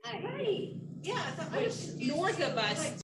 Right. Yeah, I thought I was north of us. Like,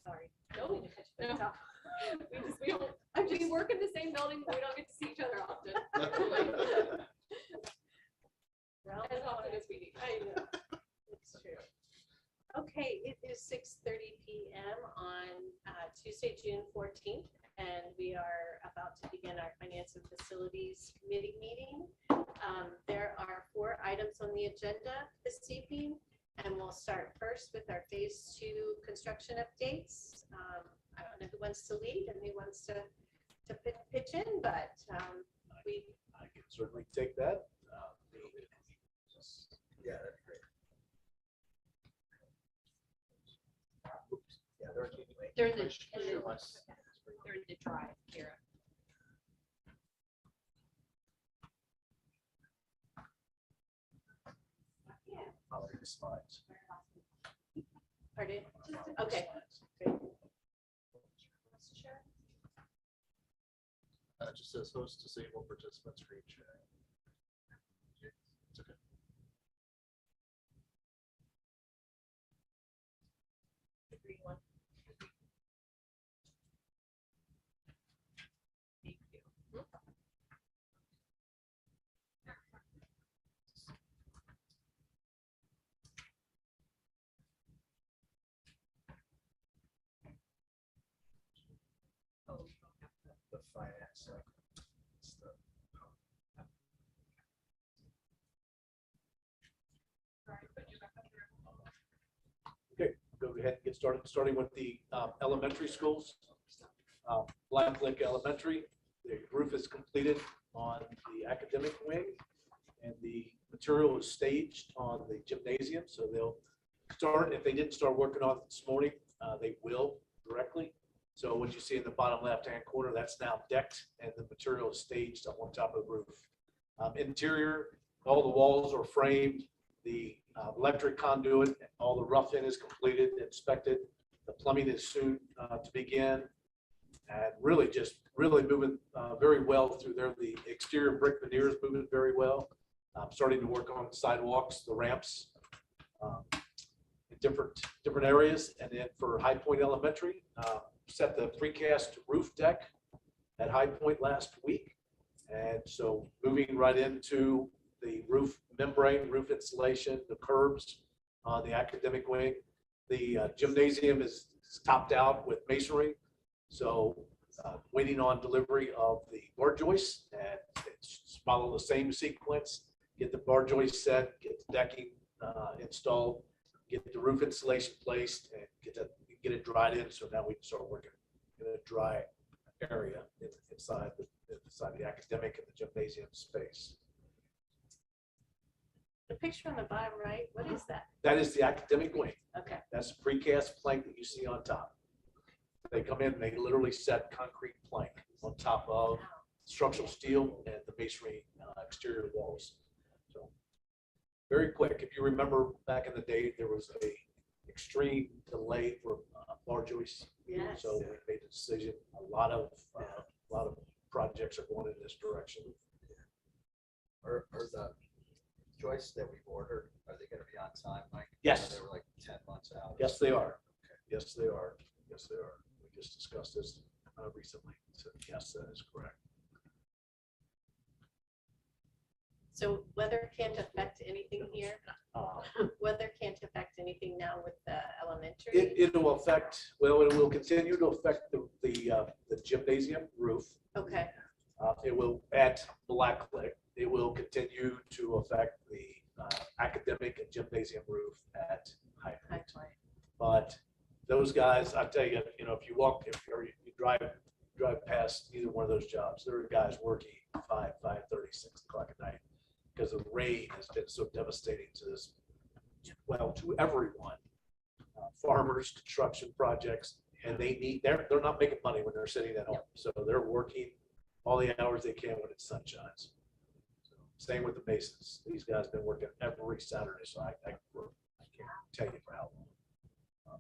sorry. No, we don't. We work in the same building, but we don't get to see each other often. As often as we need. I know. It's true. Okay, it is 6:30 p.m. on Tuesday, June 14th, and we are about to begin our Finance and Facilities Committee meeting. There are 4 items on the agenda this evening, and we'll start first with our Phase 2 construction updates. I don't know who wants to lead and who wants to pitch in, but I can certainly take that. Yeah, that'd be great. Oops. Yeah, They're in the drive here. I'll read the slides. pardon? Okay. Great. It just says host disabled participants screen sharing. It's okay. The green one. Thank you. The finance. Stuff. Okay, go ahead and get started. Starting with the elementary schools. Blackjack Elementary, the roof is completed on the academic wing, and the material is staged on the gymnasium. So they'll start, if they didn't start working on it this morning, they will directly. So what you see in the bottom left-hand corner, that's now decked, and the material is staged up on top of the roof. Interior, all the walls are framed. The electric conduit, all the rough-in is completed, inspected. The plumbing is soon to begin, and really moving very well through there. The exterior brick veneer is moving very well. Starting to work on sidewalks, the ramps, in different areas. And then for High Point Elementary, set the precast roof deck at High Point last week. And so moving right into the roof membrane, roof insulation, the curbs on the academic wing. The gymnasium is topped out with masonry. So waiting on delivery of the bar joists, and it's follow the same sequence. Get the bar joist set, get the decking installed, get the roof insulation placed, and get it dried in. So now we can start working in a dry area inside the academic and the gymnasium space. The picture on the bottom right, what is that? That is the academic wing. Okay. That's the precast plank that you see on top. They come in and they literally set concrete plank on top of structural steel and the masonry exterior walls. So very quick. If you remember back in the day, there was a extreme delay for bar joists. Yes. So we made a decision. A lot of projects are going in this direction. Are the joists that we've ordered, are they going to be on time, Mike? Yes. They were like 10 months out. Yes, they are. Yes, they are. Yes, they are. We just discussed this recently. So yes, that is correct. So weather can't affect anything here? Weather can't affect anything now with the elementary? It will affect, well, it will continue to affect the gymnasium roof. Okay. It will at Blackjack. It will continue to affect the academic and gymnasium roof at High Point. But those guys, I tell you, if you walk, or you drive past either one of those jobs, there are guys working 5:30, 6 o'clock at night because the rain has been so devastating to this, well, to everyone, farmers, construction projects, and they're not making money when they're sitting at home. So they're working all the hours they can when it's sun shines. So, same with the Masons. These guys have been working every Saturday, so I can't tell you for how long.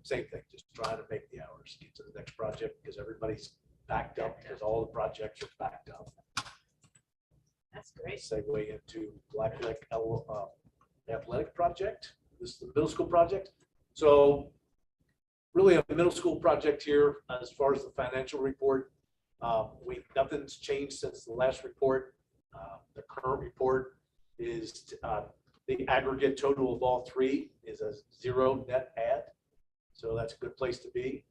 Same thing, just trying to make the hours, get to the next project because everybody's backed up because all the projects are backed up. That's great. Segue into Blackjack athletic project. This is the middle school project. So really a middle school project here as far as the financial report. Nothing's changed since the last report. The current report is the aggregate total of all three is a 0 net add. So that's a good place to be.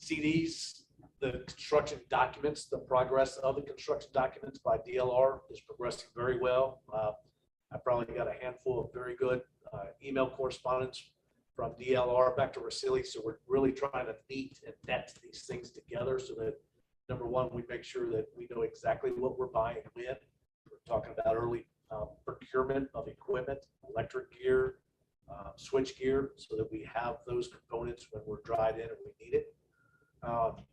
CDs, the construction documents, the progress of the construction documents by DLR is progressing very well. I probably got a handful of very good email correspondence from DLR back to Rasili. So we're really trying to neat and net these things together so that, number one, we make sure that we know exactly what we're buying when. We're talking about early procurement of equipment, electric gear, switch gear, so that we have those components when we're dried in and we need it. And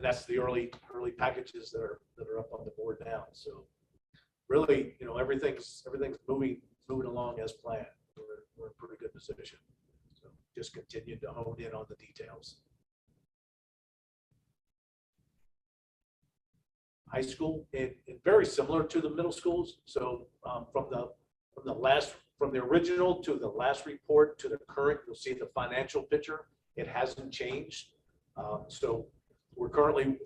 that's the early packages that are up on the board now. So really, everything's moving along as planned. We're in pretty good position. So just continue to hone in on the details. High school, and very similar to the middle schools. So from the original to the last report to the current, you'll see the financial picture. It hasn't changed. So we're currently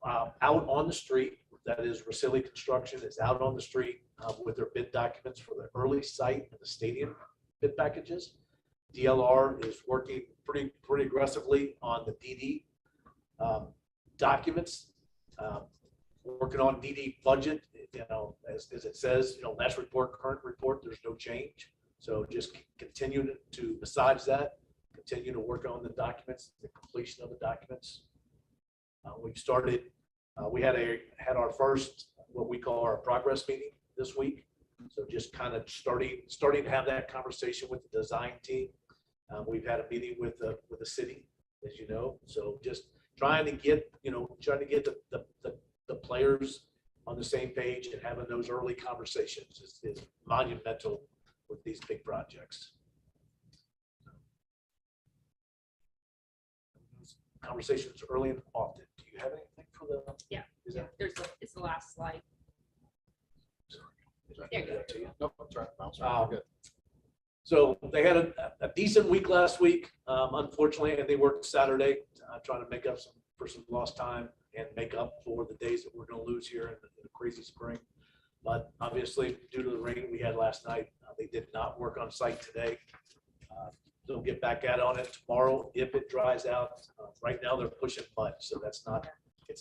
out on the street. That is, Rasili Construction is out on the street with their bid documents for the early site and the stadium bid packages. DLR is working pretty aggressively on the DD documents. Working on DD budget, as it says, last report, current report, there's no change. So just continue to, besides that, continue to work on the documents, the completion of the documents. We've started, we had our first, what we call our progress meeting this week. So just kind of starting to have that conversation with the design team. We've had a meeting with the city, as you know. So just trying to get the players on the same page and having those early conversations is monumental with these big projects. Conversations early and often. Do you have anything for the? Yeah. It's the last slide. There you go. Nope, that's right. Good. So they had a decent week last week, unfortunately, and they worked Saturday, trying to make up for some lost time and make up for the days that we're going to lose here in the crazy spring. But obviously, due to the rain we had last night, they did not work on site today. They'll get back at it tomorrow if it dries out. Right now, they're pushing mud, so it's not a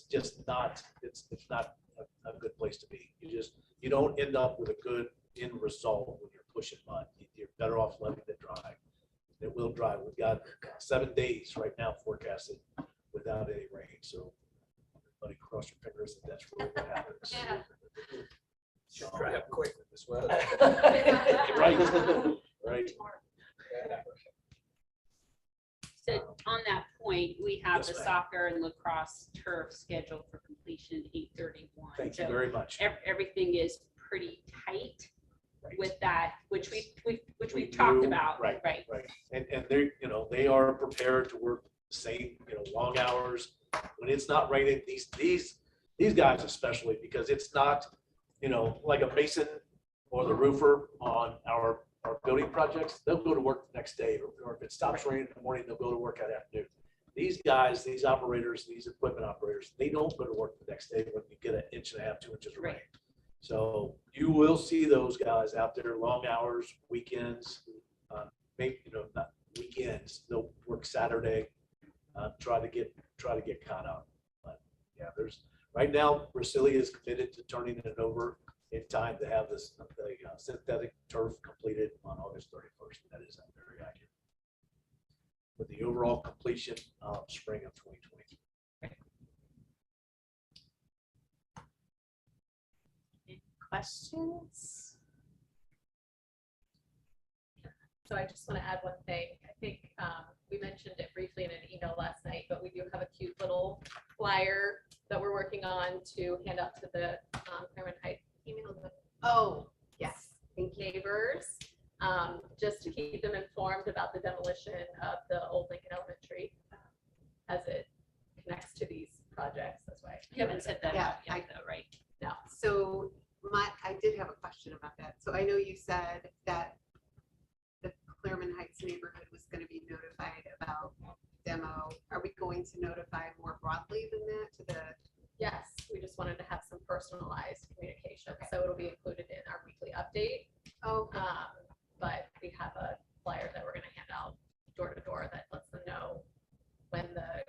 good place to be. You don't end up with a good end result when you're pushing mud. You're better off letting it dry. It will dry. We've got 7 days right now forecasted without any rain. So everybody cross your fingers that that's really what happens. Yeah. Should dry up quick with this weather. Right. So on that point, we have Yes, the ma'am. soccer and lacrosse turf scheduled for completion 8/31. Thank you very much. Everything is pretty tight Right. with that, which we've We talked do, about. right. Right. Right. And they are prepared to work the same, long hours when it's not raining. These guys especially, because it's not, like a mason or the roofer on our building projects, they'll go to work the next day, or if it stops raining in the morning, they'll go to work that afternoon. These guys, these operators, these equipment operators, they don't go to work the next day when you get 1.5 inches, 2 inches of rain. Right. So you will see those guys out there, long hours, weekends, maybe, not weekends, they'll work Saturday, try to get caught up. But yeah, right now, Rasili is committed to turning it over in time to have the synthetic turf completed on August 31st. That is very accurate. With the overall completion of spring of 2023. Any questions? So I just want to add one thing. I think we mentioned it briefly in an email last night, but we do have a cute little flyer that we're working on to hand out to the Claremont Heights Oh, yes. neighbors, just to keep them informed about the demolition of the old Lincoln Elementary as it connects to these projects. That's why. You haven't said that Yeah, out yet, though, right? No. So I did have a question about that. So I know you said that the Claremont Heights neighborhood was gonna be notified about demo. Are we going to notify more broadly than that to the? Yes, we just wanted to have some personalized communication, Okay. so it'll be included in our weekly update. Oh, But we have a flyer that we're gonna hand out door to door that lets them know when the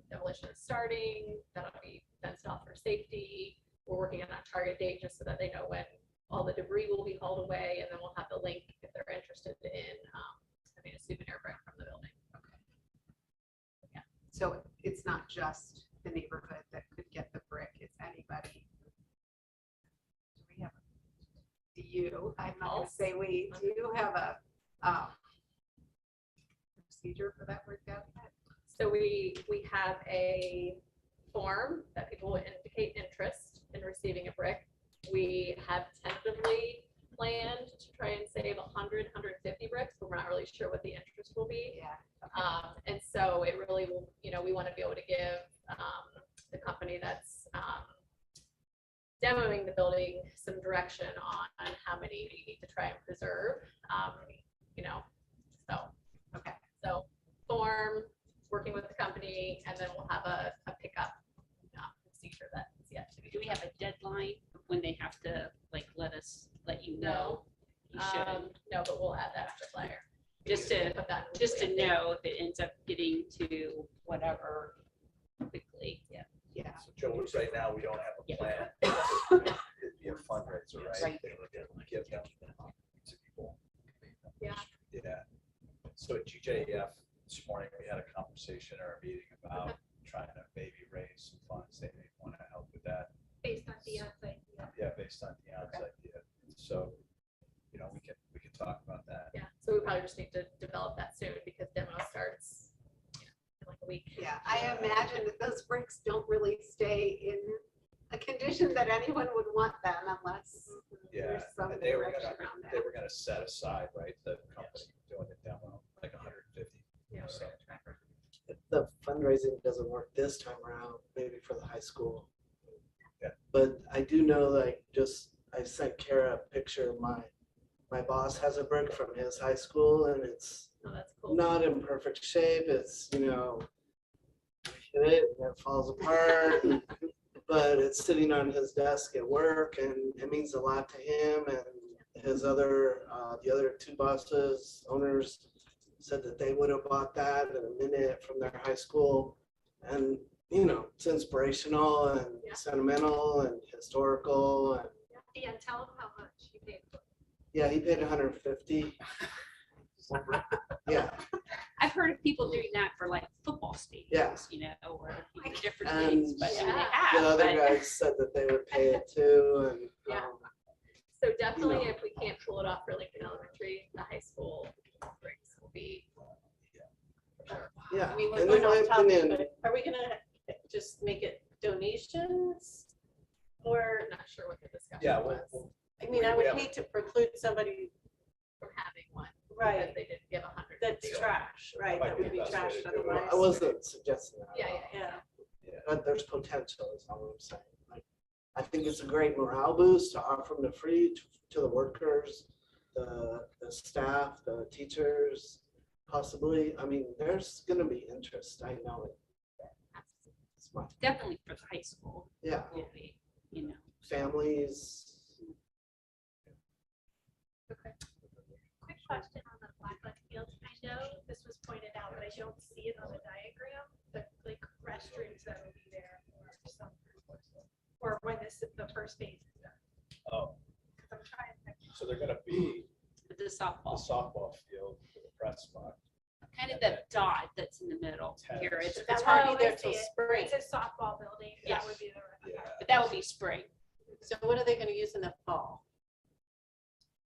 demolition is starting, that'll be fenced off for safety. We're working on a target date just so that they know when all the debris will be hauled away, and then we'll have the link if they're interested in having a souvenir brick from the building. so it's not just the neighborhood that could get the brick, it's anybody. Do we have, I'm not gonna say we, do you have a procedure for that worked out yet? So we have a form that people will indicate interest in receiving a brick. We have tentatively planned to try and save 100, 150 bricks, but we're not really sure what the interest will be. Yeah. And so it really will, we want to be able to give the company that's demoing the building some direction on how many we need to try and preserve. Okay. So form, working with the company, and then we'll have a pickup procedure that is yet to be. Do we have a deadline of when they have to let you know? You should, No, but we'll add that to the flyer. just to Put that in just to weekly update. know if it ends up getting to whatever quickly. Yeah. Yeah. So Joe, right now, we don't have a Yeah. plan. It'd be a fundraiser, right? Right. They were gonna give them to people. Yeah. Yeah. So at GJF this morning, we had a conversation or a meeting about trying to maybe raise some funds. They may want to help with that. Based on the outside. Yeah, based on the outside idea. So, we can talk about that. Yeah, so we probably just need to develop that soon because demo starts in like a week. Yeah, I imagine that those bricks don't really stay in a condition that anyone would want them unless Yeah, there's some and they were direction gonna, around they that. were gonna set aside, right, the company doing the demo, like 150. Yeah, we're So, gonna track her. If the fundraising doesn't work this time around, maybe for the high school. Yeah. But I do know, I sent Kara a picture. My boss has a brick from his high school, and it's Oh, that's cool. not in perfect shape. It's, hit it and it falls apart. But it's sitting on his desk at work, and it means a lot to him. And his the other two bosses, owners, said that they would have bought that in a minute from their high school. And, it's inspirational and Yeah. sentimental and historical. And Yeah, tell them how much you paid for. yeah, he paid 150. Yeah. I've heard of people doing that for like football stadiums, or different And things, but I mean, they Yeah. have. The other but- guys said that they would pay it too. And Yeah. um, So definitely if we can't pull it off for Lincoln Elementary, the high school bricks will be. yeah, I mean, we're and going in my off topic, opinion, but are we gonna just make it donations? Or, I'm not sure what the discussion Yeah, was I mean, I we would have- hate to preclude somebody, from having one. Right. Because they didn't give 100. that's trash, right, Might that be would be the best way trash to do it. otherwise. I wasn't suggesting that. Yeah, at all. yeah, Yeah, But there's potential, is all I'm saying. I think it's a great morale boost to offer them to free to the workers, the staff, the teachers, possibly. I mean, there's gonna be interest. I know it. It's my, Definitely for the high school, yeah, will be, families. Quick question on the Blackjack field. I know this was pointed out, but I don't see it on the diagram, but like restrooms that will be there or some, or when the first phase is done. Oh, Because I'm trying to. so they're gonna be the the softball, softball field for the press box. kind of the dot that's in the middle here. It's That's Oh, hardly I there see till it. spring. It's a softball building. Yeah. That would be the. Yeah. But that will be spring. So what are they gonna use in the fall?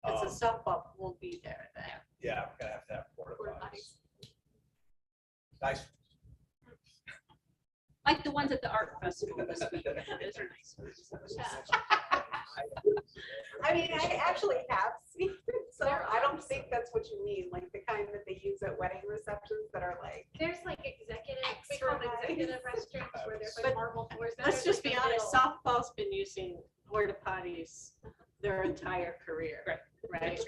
It's Um, a softball won't be there then. Yeah, we're gonna have porta Porta potties. Nice. Like the ones at the art festival this weekend. Those are nice ones. I mean, I actually have seen it, so I don't think that's what you mean, like the kind that they use at wedding receptions that are like. There's like executive, we call them executive restrooms where there's like But marble floors. then Let's there's, just like, be a honest, middle. softball's been using porta potties their entire career. Right. right?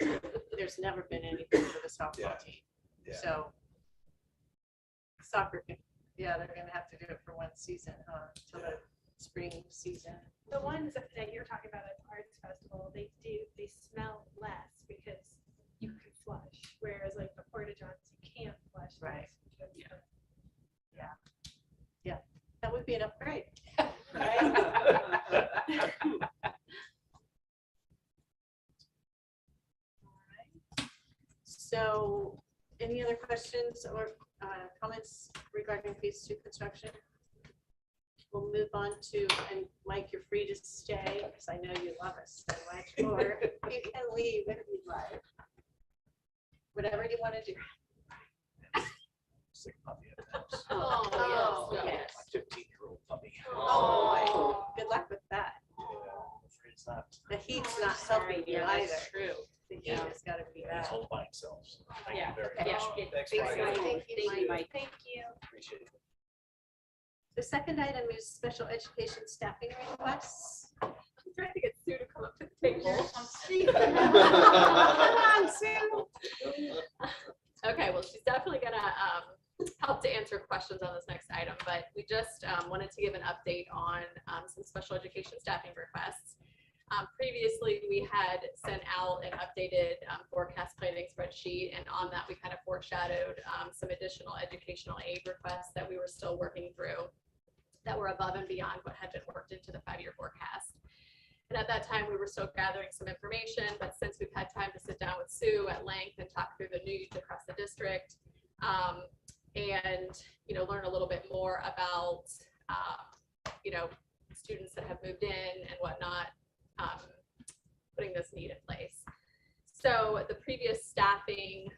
There's never been anything for the softball Yeah. team. Yeah. So soccer, yeah, they're gonna have to do it for one season, till the spring season. The ones that you're talking about at the Arts Festival, they smell less because you can flush, whereas like the porta johns, you can't flush. those Right. because Yeah. That would be an upgrade. So, any other questions or comments regarding phase 2 construction? We'll move on to, and Mike, you're free to stay because I know you love us so much, or you can leave if you'd like. Whatever you want to do. Sick puppy at the house. Oh, yes, yes. My 15-year-old puppy. Oh, good luck with that. Yeah, I'm afraid it's not. The heat's not helping you Yeah, either. that's true. The heat Yeah. has got to be Yeah, he's bad. all by himself. So thank Yeah. you very Yeah. much. Thanks, Thanks, Mike. Mike. Thank you, Mike. Thank you. Appreciate it. The second item is special education staffing requests. I'm trying to get Sue to come up to the table. Come on, Sue. Okay, well, she's definitely gonna help to answer questions on this next item, but we just wanted to give an update on some special education staffing requests. Previously, we had sent out an updated forecast planning spreadsheet, and on that, we kind of foreshadowed some additional educational aid requests that we were still working through that were above and beyond what had been worked into the 5-year forecast. And at that time, we were still gathering some information, but since we've had time to sit down with Sue at length and talk through the needs across the district, and learn a little bit more about students that have moved in and whatnot, putting this need in place. So the previous staffing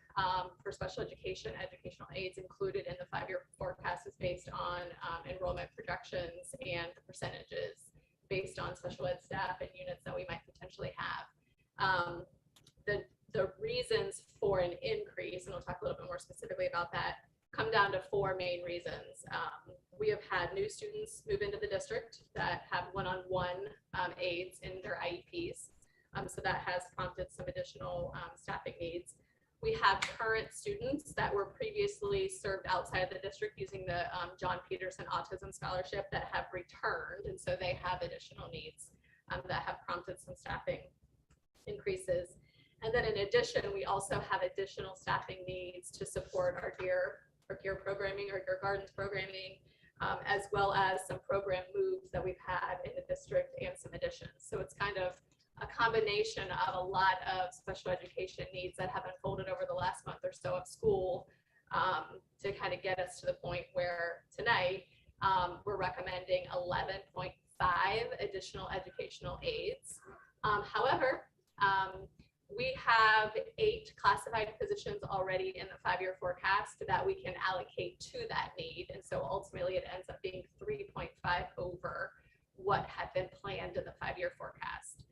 for special education, educational aids included in the 5-year forecast is based on enrollment projections and the percentages based on special ed staff and units that we might potentially have. The reasons for an increase, and we'll talk a little bit more specifically about that, come down to 4 main reasons. We have had new students move into the district that have one-on-one aids in their IEPs. So that has prompted some additional staffing needs. We have current students that were previously served outside of the district using the John Peterson Autism Scholarship that have returned, and so they have additional needs that have prompted some staffing increases. And then in addition, we also have additional staffing needs to support our gear programming, our gear gardens programming, as well as some program moves that we've had in the district and some additions. So it's kind of a combination of a lot of special education needs that have unfolded over the last month or so of school to kind of get us to the point where tonight we're recommending 11.5 additional educational aids. However, we have 8 classified positions already in the 5-year forecast that we can allocate to that need. And so ultimately it ends up being 3.5 over what had been planned in the 5-year forecast.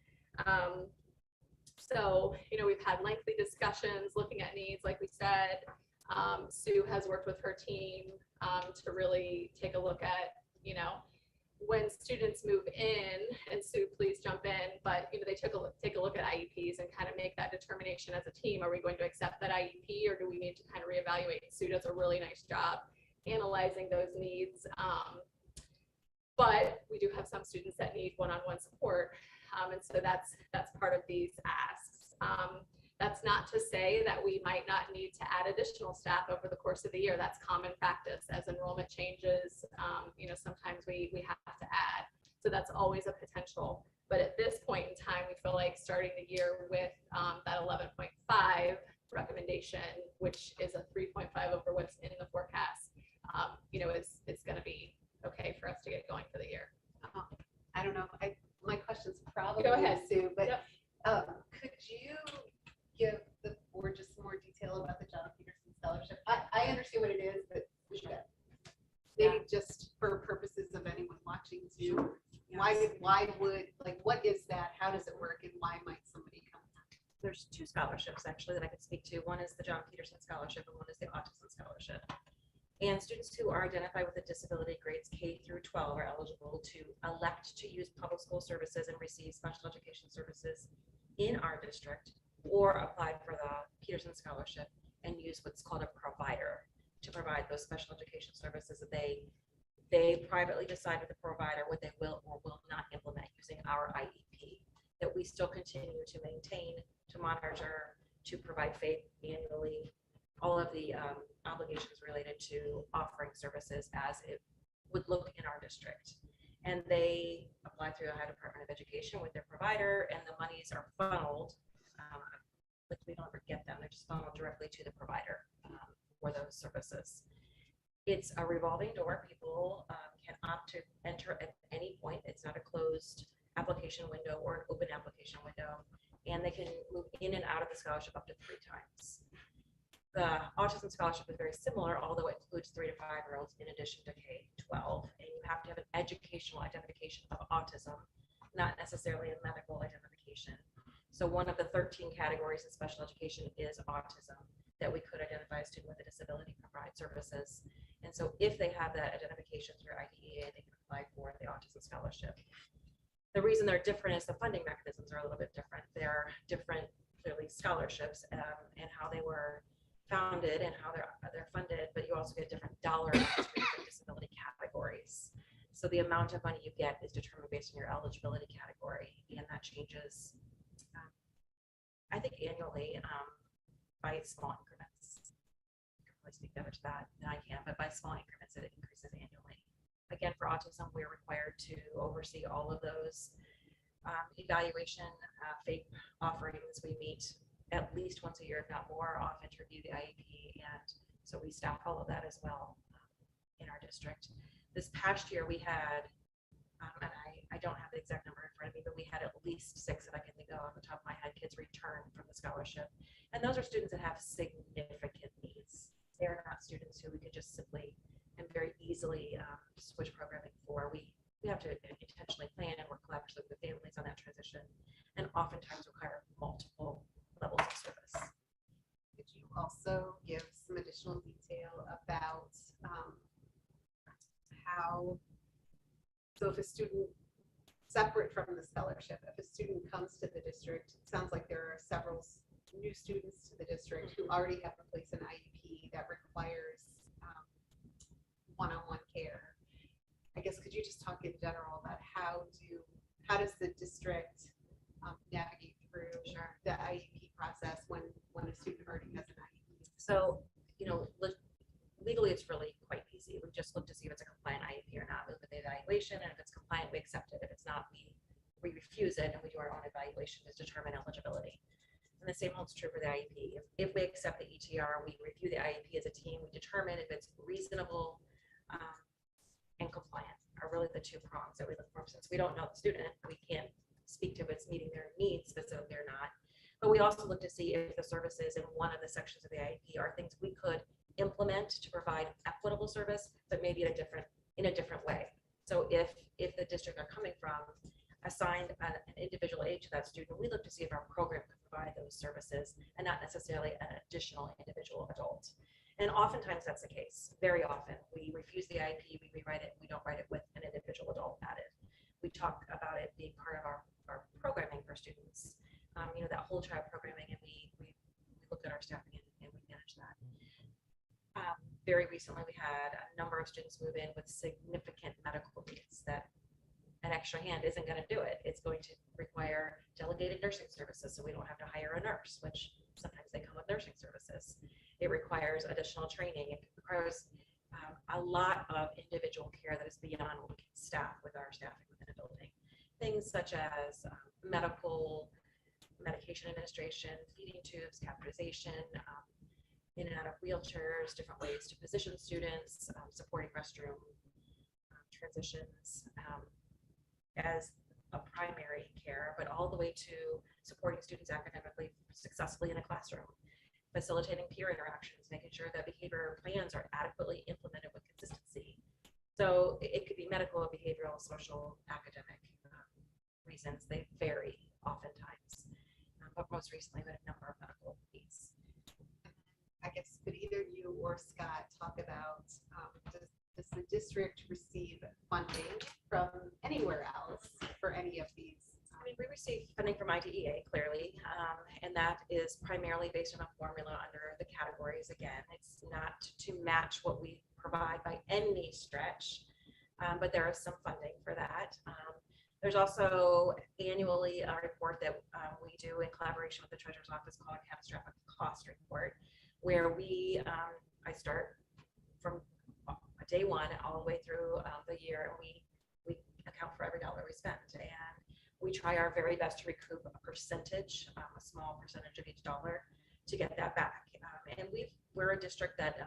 So, we've had lengthy discussions looking at needs, like we said. Sue has worked with her team to really take a look at, when students move in, and Sue, please jump in, but they take a look at IEPs and kind of make that determination as a team. Are we going to accept that IEP, or do we need to kind of reevaluate? Sue does a really nice job analyzing those needs. But we do have some students that need one-on-one support. And so that's part of these asks. That's not to say that we might not need to add additional staff over the course of the year. That's common practice as enrollment changes. Sometimes we have to add. So that's always a potential. But at this point in time, we feel like starting the year with that 11.5 recommendation, which is a 3.5 over what's in the forecast, is going to be okay for us to get going for the year. I don't know. My question's probably Go ahead. Sue, but Yep. could you give the board just some more detail about the John Peterson Scholarship? I understand what it is, but maybe just for purposes of anyone watching too. Why would, what is that? How does it work? And why might somebody come? There's 2 scholarships actually that I could speak to. One is the John Peterson Scholarship and one is the Autism Scholarship. And students who are identified with a disability grades K through 12 are eligible to elect to use public school services and receive special education services in our district or applied for the Peterson Scholarship and use what's called a provider to provide those special education services that they privately decide with the provider what they will or will not implement using our IEP, that we still continue to maintain, to monitor, to provide FAPE annually, all of the obligations related to offering services as it would look in our district. And they apply through the Ohio Department of Education with their provider, and the monies are funneled, like we don't ever get them, they're just funneled directly to the provider for those services. It's a revolving door. People can opt to enter at any point. It's not a closed application window or an open application window, and they can move in and out of the scholarship up to 3 times. The Autism Scholarship is very similar, although it includes 3 to 5-year-olds in addition to K-12, and you have to have an educational identification of autism, not necessarily a medical identification. So one of the 13 categories in special education is autism, that we could identify a student with a disability, provide services. And so if they have that identification through IDEA, they can apply for the Autism Scholarship. The reason they're different is the funding mechanisms are a little bit different. They're different, clearly, scholarships and how they were founded and how they're funded, but you also get different dollar amounts for different disability categories. So the amount of money you get is determined based on your eligibility category, and that changes, I think, annually by small increments. You can probably speak better to that than I can, but by small increments, it increases annually. Again, for autism, we're required to oversee all of those evaluation, FAPE offerings. We meet at least once a year, if not more, often to review the IEP, and so we staff all of that as well in our district. This past year, we had, and I don't have the exact number in front of me, but we had at least 6 that I can think of off the top of my head, kids return from the scholarship, and those are students that have significant needs. They're not students who we could just simply and very easily switch programming for. We have to intentionally plan and work collaboratively with families on that transition, and oftentimes require multiple levels of service. Could you also give some additional detail about how, so if a student, separate from the scholarship, if a student comes to the district, it sounds like there are several new students to the district who already have in place an IEP that requires one-on-one care. I guess, could you just talk in general about how does the district navigate through the IEP process when a student already has an IEP? So, legally, it's really quite easy. We just look to see if it's a compliant IEP or not. We look at the evaluation, and if it's compliant, we accept it. If it's not, we refuse it, and we do our own evaluation to determine eligibility. And the same holds true for the IEP. If we accept the ETR, we review the IEP as a team. We determine if it's reasonable and compliant are really the 2 prongs that we look for. Since we don't know the student, we can't speak to if it's meeting their needs specifically or not. But we also look to see if the services in one of the sections of the IEP are things we could implement to provide equitable service, but maybe in a different way. So if the district are coming from assigned an individual aid to that student, we look to see if our program can provide those services and not necessarily an additional individual adult. And oftentimes that's the case. Very often we refuse the IEP, we rewrite it, we don't write it with an individual adult added. We talk about it being part of our programming for students, that whole child programming, and we look at our staffing and we manage that. Very recently, we had a number of students move in with significant medical needs that an extra hand isn't going to do it. It's going to require delegated nursing services, so we don't have to hire a nurse, which sometimes they come with nursing services. It requires additional training. It requires a lot of individual care that is beyond what we can staff with our staffing within a building. Things such as medication administration, feeding tubes, catheterization, in and out of wheelchairs, different ways to position students, supporting restroom transitions as a primary care, but all the way to supporting students academically successfully in a classroom, facilitating peer interactions, making sure that behavior plans are adequately implemented with consistency. So it could be medical, behavioral, social, academic reasons. They vary oftentimes, but most recently we had a number of medical needs. I guess could either you or Scott talk about does the district receive funding from anywhere else for any of these mean, we receive funding from IDEA clearly, and that is primarily based on a formula under the categories. Again, it's not to match what we provide by any stretch, but there is some funding for that. There's also annually a report that we do in collaboration with the Treasurer's Office called a Catastrophic Cost Report, where I start from day one all the way through the year, and we account for every dollar we spend, and we try our very best to recoup a percentage, a small percentage of each dollar, to get that back. And we're a district that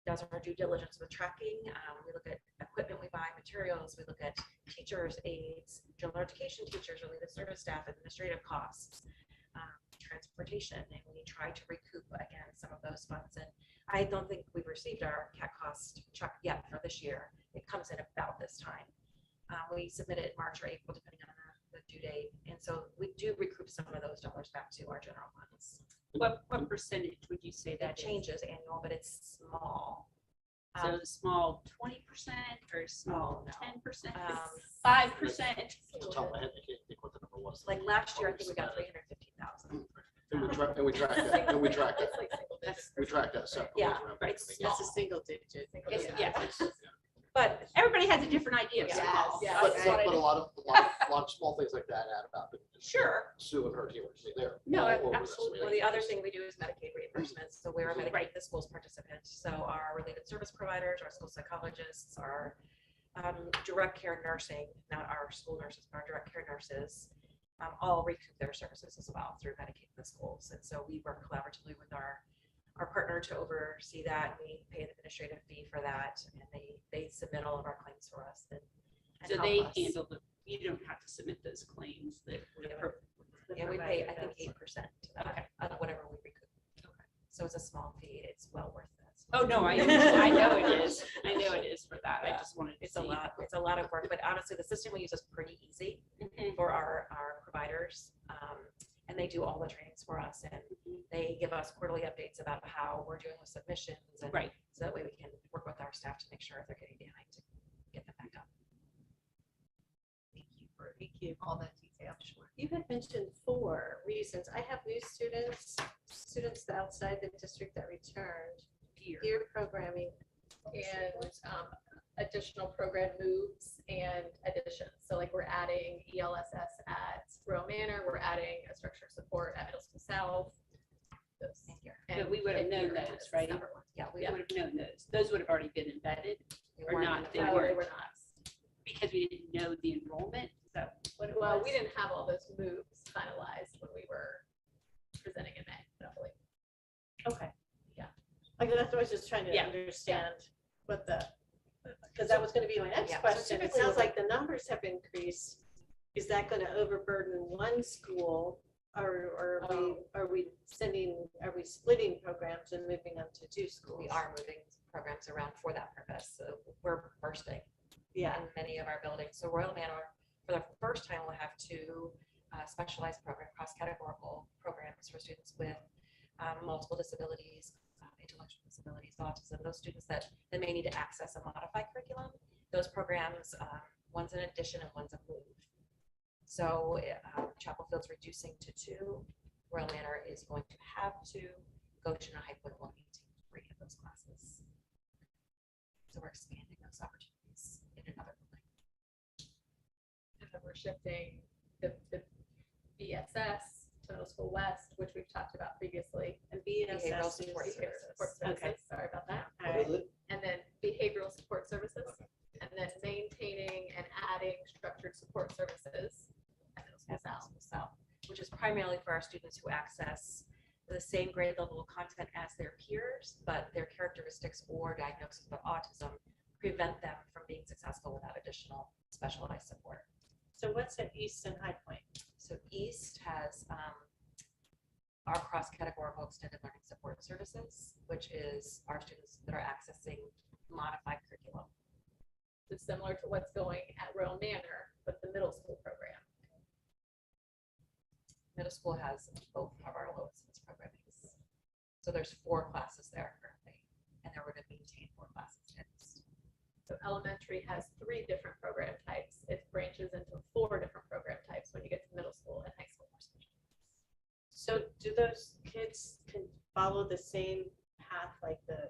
does our due diligence with tracking. We look at equipment we buy, materials, we look at teachers, aides, general education teachers, related service staff, administrative costs, transportation, and we try to recoup again some of those funds. And I don't think we've received our CAT cost check yet for this year. It comes in about this time. We submit it in March or April, depending on the due date. And so we do recoup some of those dollars back to our general funds. What percentage would you say That that is? changes annual, but it's small. So small 20% or small no. 10%, Um, 5%? Off the top of my head, I can't think what the number was. Like last year, I think we got 315,000. And we track that, and we track that, It's like single digits. we track that separately. Yeah, around right. everything That's a else. single digit. Yeah. But Everybody has a different idea of Yes, small. yes. But a lot of small things like that add up. Sure. Sue and her team, they're. No, all over this. absolutely. Well, the other thing we do is Medicaid reimbursements. So we're a Medicaid, Right. the school's participant. So our related service providers, our school psychologists, our direct care nursing, not our school nurses, but our direct care nurses, all recoup their services as well through Medicaid in the schools. And so we work collaboratively with our partner to oversee that. We pay an administrative fee for that, and they submit all of our claims for us. And So help they us. handle you don't have to submit those claims that. Yeah, we pay, I think, 8% Okay. of whatever we recoup. So it's a small fee. It's well worth it. Oh, no, I know it is. I know it is for that. I Yeah. just wanted to It's a see. lot. It's a lot of work, but honestly, the system we use is pretty easy Mhm. for our providers. And they do all the trainings for us, and they give us quarterly updates about how we're doing with submissions. And Right. so that way we can work with our staff to make sure if they're getting behind to get them back up. Thank you. All that detail. You had mentioned 4 reasons. I have new students outside the district that returned, peer programming. And additional program moves and additions. So like we're adding ELSS at Royal Manor, we're adding a structured support at Middle School South. Those- Thank you. and- But we would have and known peer those, is right? number 1. Yeah, we We would have known those. Those would have already been embedded or weren't not. in the They No, weren't. they were not. Because we didn't know the enrollment. Is that what it was? Well, we didn't have all those moves finalized when we were presenting in May, hopefully. Okay. Yeah. Like, that's what I was just trying to Yeah. understand what because that was going to be my next Yeah, so question. It typically sounds what- like the numbers have increased. Is that going to overburden one school? Or are we splitting programs and moving them to 2 schools? We are moving programs around for that purpose. So we're bursting Yeah. in many of our buildings. So Royal Manor, for the first time, will have 2 specialized cross-categorical programs for students with multiple disabilities, intellectual disabilities, autism, those students that may need to access a modified curriculum. Those programs, one's an addition and one's a move. So Chapel Field's reducing to 2. Royal Manor is going to have 2. Goshen and High Point will maintain 3 of those classes. So we're expanding those opportunities in another building. And then we're shifting the BSS to Middle School West, which we've talked about previously. And Behavioral BSS support is Behavioral support Okay. services, sorry about that. All right. And then behavioral support services, and then maintaining and adding structured support services at Middle School South. South, which is primarily for our students who access the same grade level of content as their peers, but their characteristics or diagnosis of autism prevent them from being successful without additional specialized support. So what's at East and High Point? So East has our cross-categorical extended learning support services, which is our students that are accessing modified curriculum. It's similar to what's going at Royal Manor, but the middle school program. Middle school has both of our lowest programming. So there's 4 classes there currently, and then we're going to maintain 4 classes next. So elementary has 3 different program types. It branches into 4 different program types when you get to middle school and high school. So do those kids can follow the same path like the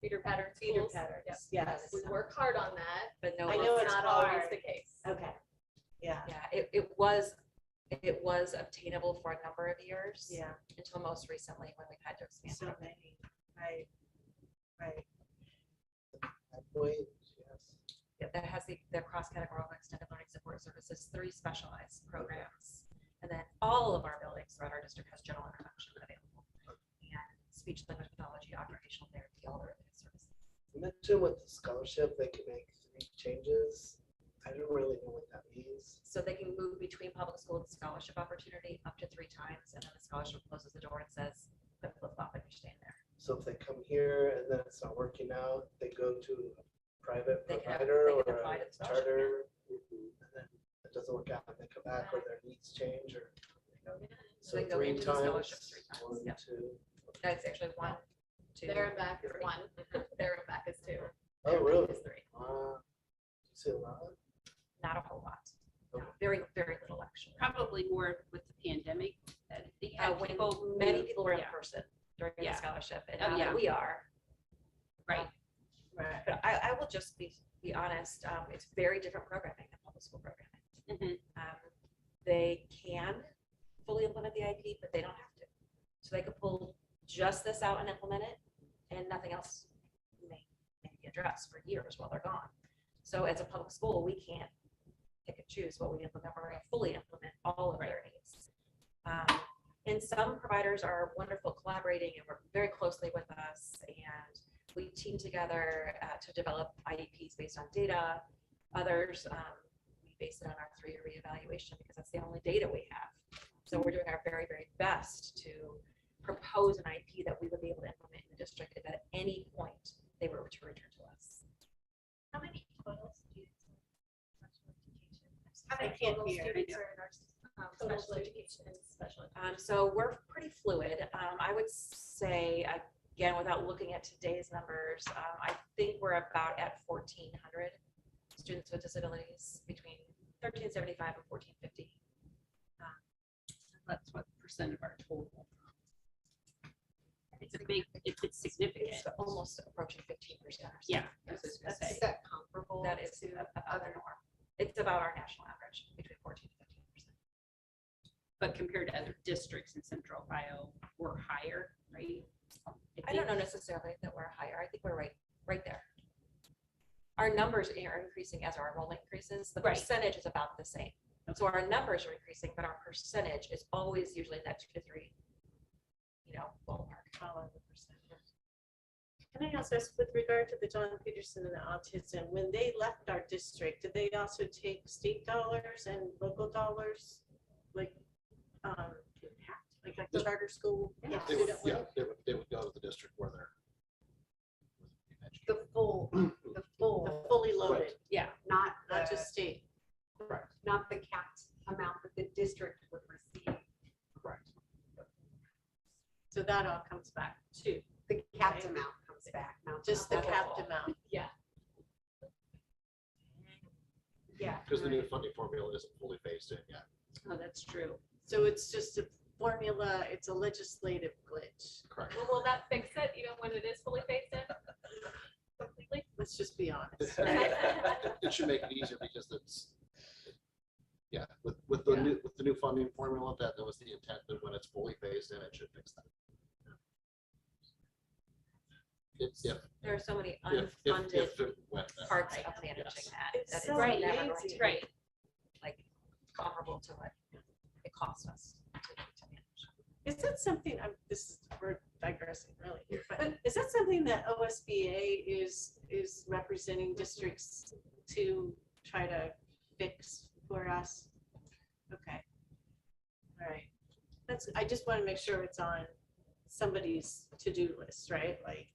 Feeder pattern feeder schools. patterns? Yep. Yes. We work hard on that. But no, I know It's it's not always hard. the case. Okay. Yeah. yeah, it was obtainable for a number of years. Yeah. Until most recently when we've had to expand. So many. Right. Right. Wait, yes. Yeah, that has the cross-categorical extended learning support services, 3 specialized programs. And then all of our buildings throughout our district has general introduction available. And speech language pathology, occupational therapy, all the related services. You mentioned with the scholarship, they can make 3 changes. I don't really know what that means. So they can move between public school and scholarship opportunity up to 3 times. And then the scholarship closes the door and says, flip flop and you're staying there. So if they come here and then it's not working out, they go to a private They can- provider they or can apply to a the scholarship, charter. And then it doesn't work out, and they come back or their needs change or. So they go 3 into the times, scholarship 3 times. 1, Yep. 2. That's actually 1, 2. There and back is 3. 1. There and back is 2. Oh, There and really? back is 3. You see a lot? Not a whole lot. Okay. Very, very little actually. Probably more with the pandemic, that they had When people. many move. people were in Yeah. person during the Yeah. scholarship, and Oh, now yeah. that we are. Right. Right. But I will just be honest, it's very different programming than public school programming. Mhm. They can fully implement the IP, but they don't have to. So they could pull just this out and implement it, and nothing else may be addressed for years while they're gone. So as a public school, we can't pick and choose what we implement. We're going to fully implement all of their needs. And some providers are wonderful collaborating and work very closely with us, and we team together to develop IEPs based on data. Others, we base it on our 3-year reevaluation because that's the only data we have. So we're doing our very, very best to propose an IEP that we would be able to implement in the district if at any point they were to return to us. How many total students in special education? I How many can't total hear. students are in our Total special students education? in special So we're pretty fluid. I would say, again, without looking at today's numbers, I think we're about at 1,400 students with disabilities between 1375 and 1450. That's what percent of our total. It's a big, it's significant. It's almost approaching 15%. Yeah. I was just gonna Is say. that comparable That is to about the other? norm. It's about our national average, between 14 and 15%. But compared to other districts in Central Ohio, we're higher, right? I don't know necessarily that we're higher. I think we're right there. Our numbers are increasing as our enrollment increases. The Right. percentage is about the same. So our numbers are increasing, but our percentage is always usually in that 2 to 3, ballpark. Can I ask us with regard to the John Peterson and the autism, when they left our district, did they also take state dollars and local dollars? Like a charter school? Yeah. They would, student yeah, loan? they would go to the district where they're. The full, The fully loaded, not not the, just state. Correct. not the capped amount that the district would receive. Correct. So that all comes back too, The capped Right. amount comes back, not just the That's capped all. amount. Yeah. Because the new funding formula isn't fully phased in yet. Oh, that's true. So it's just a formula, it's a legislative glitch. Correct. Well, will that fix it even when it is fully phased in? Completely? Let's just be honest. It should make it easier because with the new funding formula, that was the intent, that when it's fully phased in, it should fix that. There are so many If unfunded it went that parts way. of managing Yes. that. It's That so never going amazing. to be like comparable to what it costs us to manage. Is that something, we're digressing really here, but is that something that OSBA is representing districts to try to fix for us? Okay. All right. I just want to make sure it's on somebody's to-do list, right? Like.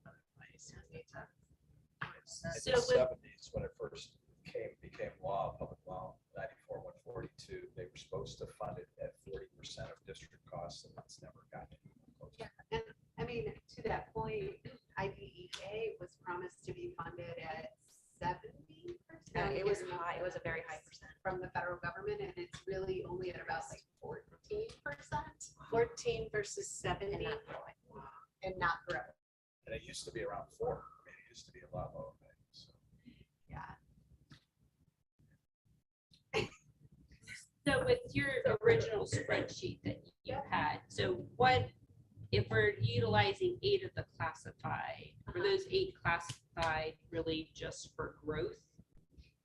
otherwise we need to- In So the with- 70s, when it first became law, public law, 94-142, they were supposed to fund it at 40% of district costs, and that's never gotten close. Yeah, and I mean, to that point, IDEA was promised to be funded at was high, it was a very high percent. from the federal government, and it's really only at about like 14%, 14 versus 70. And not growing. and not growing. And it used to be around 4. I mean, it used to be a lot lower. So. So with your original spreadsheet that you had, so what, if we're utilizing 8 of the classified, were those 8 classified really just for growth?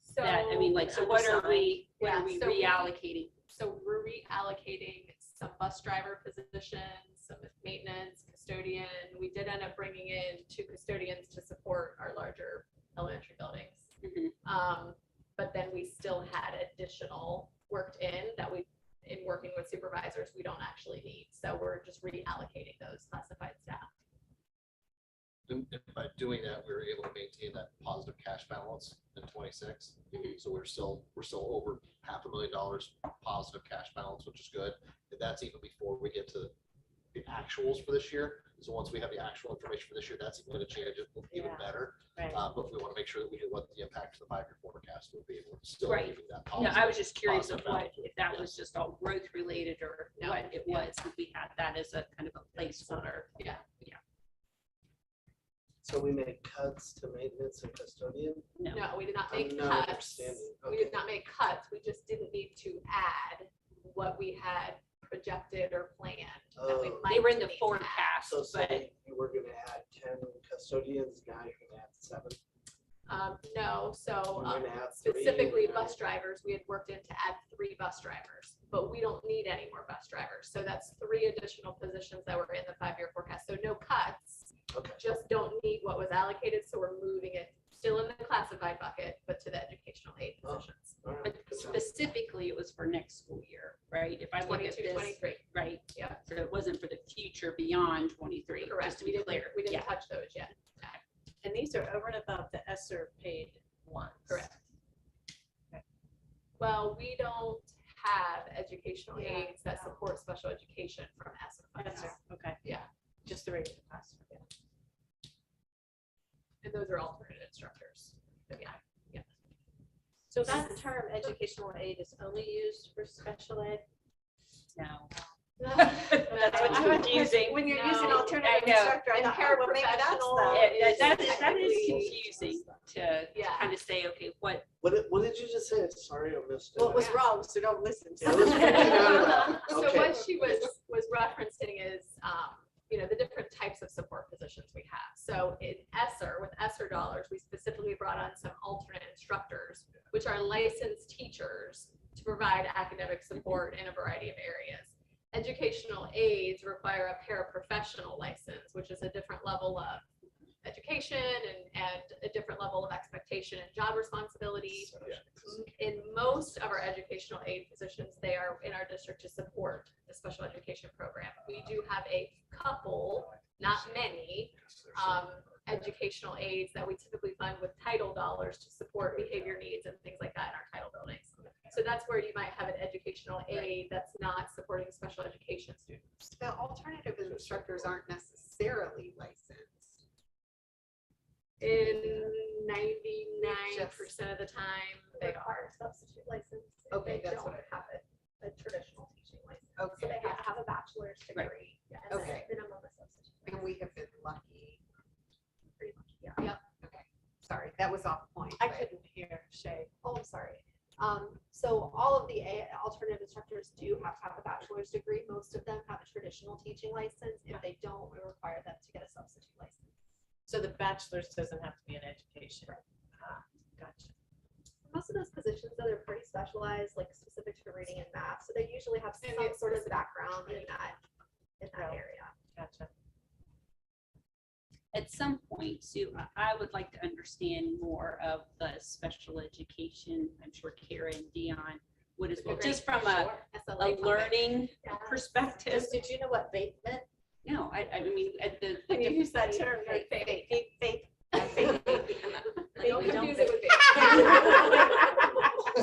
So, That, I mean, like, so what are we Yeah, so we- reallocating? So we're reallocating some bus driver positions, some maintenance, custodian. We did end up bringing in 2 custodians to support our larger elementary buildings. Mhm. But then we still had additional worked in that we, in working with supervisors, we don't actually need. So we're just reallocating those classified staff. And by doing that, we were able to maintain that positive cash balance in 26. So we're still over $500,000 positive cash balance, which is good. And that's even before we get to the actuals for this year. So once we have the actual information for this year, that's even going to change it even Yeah. better. Right. But we want to make sure that we know what the impact of the 5-year forecast will be. We're still Right. giving that No, I positive. was just curious of positive what, balance. if that was just all growth related or No. what it was, if we had that as a kind of a placeholder. Yeah. So we made cuts to maintenance and custodian. No, we did not I'm make not cuts. understanding. We did not make cuts. We just didn't need to add what we had projected or planned. that we Oh. might They were in the need to add. forecast, So but say you were gonna add 10 custodians, now you're gonna add 7. No, so You're gonna add 3. specifically bus drivers, we had worked in to add 3 bus drivers, but we don't need any more bus drivers. So that's 3 additional positions that were in the 5-year forecast. So no cuts, Okay. just don't need what was allocated. So we're moving it still in the classified bucket, but to the educational aid Oh. positions. All right. but specifically it was for next school year, right? If I look at 22, this, 23. right? Yeah. So it wasn't for the future beyond 23, Correct. just to We be didn't, clear. we didn't Yeah. touch those yet. And these are over and above the ESSER paid ones. Correct. Well, we don't have educational Yeah. aides that support special education from ESSER funds. ESSER, okay. Yeah. Just the regular class. Yeah. And those are alternate instructors. But yeah. So that term, educational aid, is only used for special ed? No. That's what's confusing. When you're No, using I alternative know. instructor, I And thought, oh, well, maybe that's paraprofessional the. That is technically- confusing to Yeah. kind of say, okay, what, What did you just say? Sorry, I missed it. Well, it was wrong, so don't listen to It was freaking out it. about it. So Okay. what she was referencing is, the different types of support positions we have. So in ESSER, with ESSER dollars, we specifically brought on some alternate instructors, which are licensed teachers to provide academic support in a variety of areas. Educational aides require a paraprofessional license, which is a different level of education and a different level of expectation and job responsibility. In most of our educational aid positions, they are in our district to support the special education program. We do have a couple, not many, educational aids that we typically fund with title dollars to support behavior needs and things like that in our title buildings. So that's where you might have an educational aid that's not supporting special education students. The alternative instructors aren't necessarily licensed. In 99% of the time, they are. Substitute license. if Okay, they that's don't what I have a traditional teaching license. So Okay, they have to have a bachelor's degree. And then Okay. minimum a substitute. and we have been lucky. Pretty much, yeah. Okay, sorry, that was off point. I but- couldn't hear Shay. Oh, I'm sorry. So all of the alternative instructors do have to have a bachelor's degree. Most of them have a traditional teaching license. If they don't, we require them to get a substitute license. So the bachelor's doesn't have to be in education. Gotcha. Most of those positions, though, they're pretty specialized, like specific to reading and math. So they usually have some it's sort of background in that area. Gotcha. at some point, Sue, I would like to understand more of the special education. I'm sure Kara and Dion would as well, just from a SLA funding. learning Yeah. perspective. Just, did you know what vape meant? No, I mean, at the. When you use that term, Vape. vape. Don't We don't confuse it with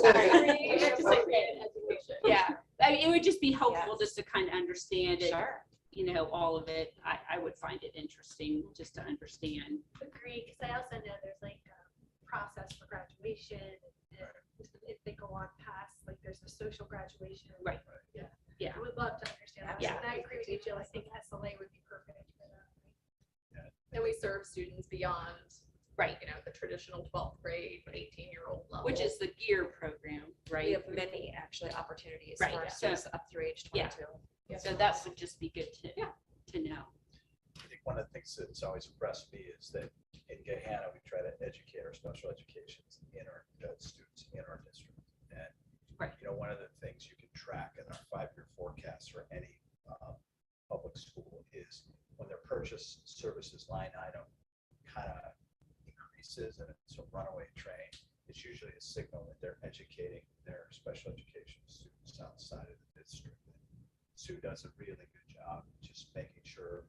Sorry. vape. Education. Yeah, I mean, it would just be helpful Yes. just to kind of understand it, Sure. all of it. I would find it interesting just to understand. Agree, because I also know there's like process for graduation, and if they go on past, like there's a social graduation. Right. Yeah. Yeah. I would love to understand that. Yeah. And I agree with you, Jill. I think SLA would be perfect for that. And we serve students beyond, Right. you know, the traditional 12th grade, 18-year-old level. Which is the gear program, right? We have many actually opportunities Right, for yeah. students up through age Yeah. 22. So that would just be good to, to know. I think one of the things that's always impressed me is that in Gahanna, we try to educate our special educations in our students in our district. And, Right. you know, one of the things you can track in our 5-year forecast for any public school is when their purchase services line item kind of increases and it's a runaway train, it's usually a signal that they're educating their special education students outside of the district. Sue does a really good job just making sure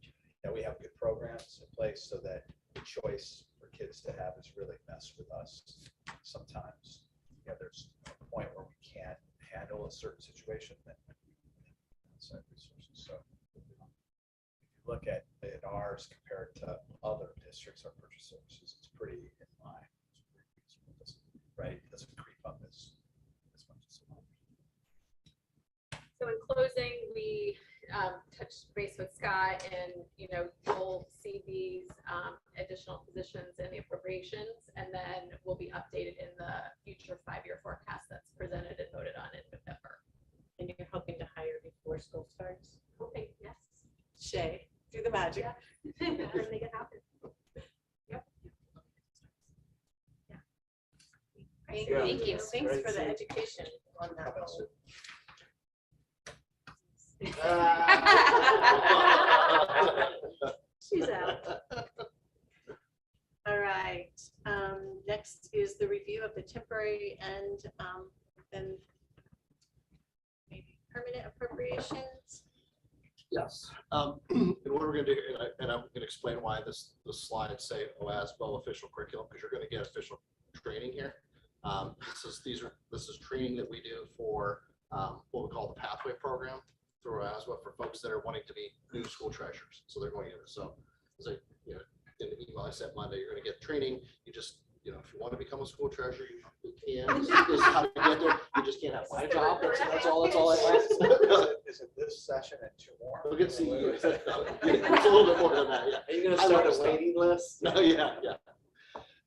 that we have good programs in place so that the choice for kids to have is really messed with us. Sometimes, you know, there's a point where we can't handle a certain situation that outside resources. So if you look at ours compared to other districts, our purchase services, it's pretty in line. It's pretty reasonable, right? It doesn't creep up as much as some others. So in closing, we touched base with Scott, and you know, you'll see these additional positions in the appropriations, and then will be updated in the future 5-year forecast that's presented and voted on in November. And you're hoping to hire before school starts? Hoping, yes. Shay, do the magic. Make it happen. Thank Yeah. you. Thanks Great for the scene. education on How that. about Sue? She's out. All right, next is the review of the temporary and then maybe permanent appropriations. Yes. And what we're gonna do, and I'm gonna explain why the slides say OASBO official curriculum, because you're gonna get official training here. This is training that we do for what we call the pathway program through OASBO for folks that are wanting to be new school treasurers. So they're going in. So as I, you know, in the email I sent Monday, you're gonna get training. You just, you know, if you want to become a school treasurer, you can. This is how you get there. You just can't have my job. That's all I ask. Is it this session and 2 more? We'll get CEUs. It's a little bit more than that, yeah. Are you gonna I start love a stuff. waiting list? No, yeah.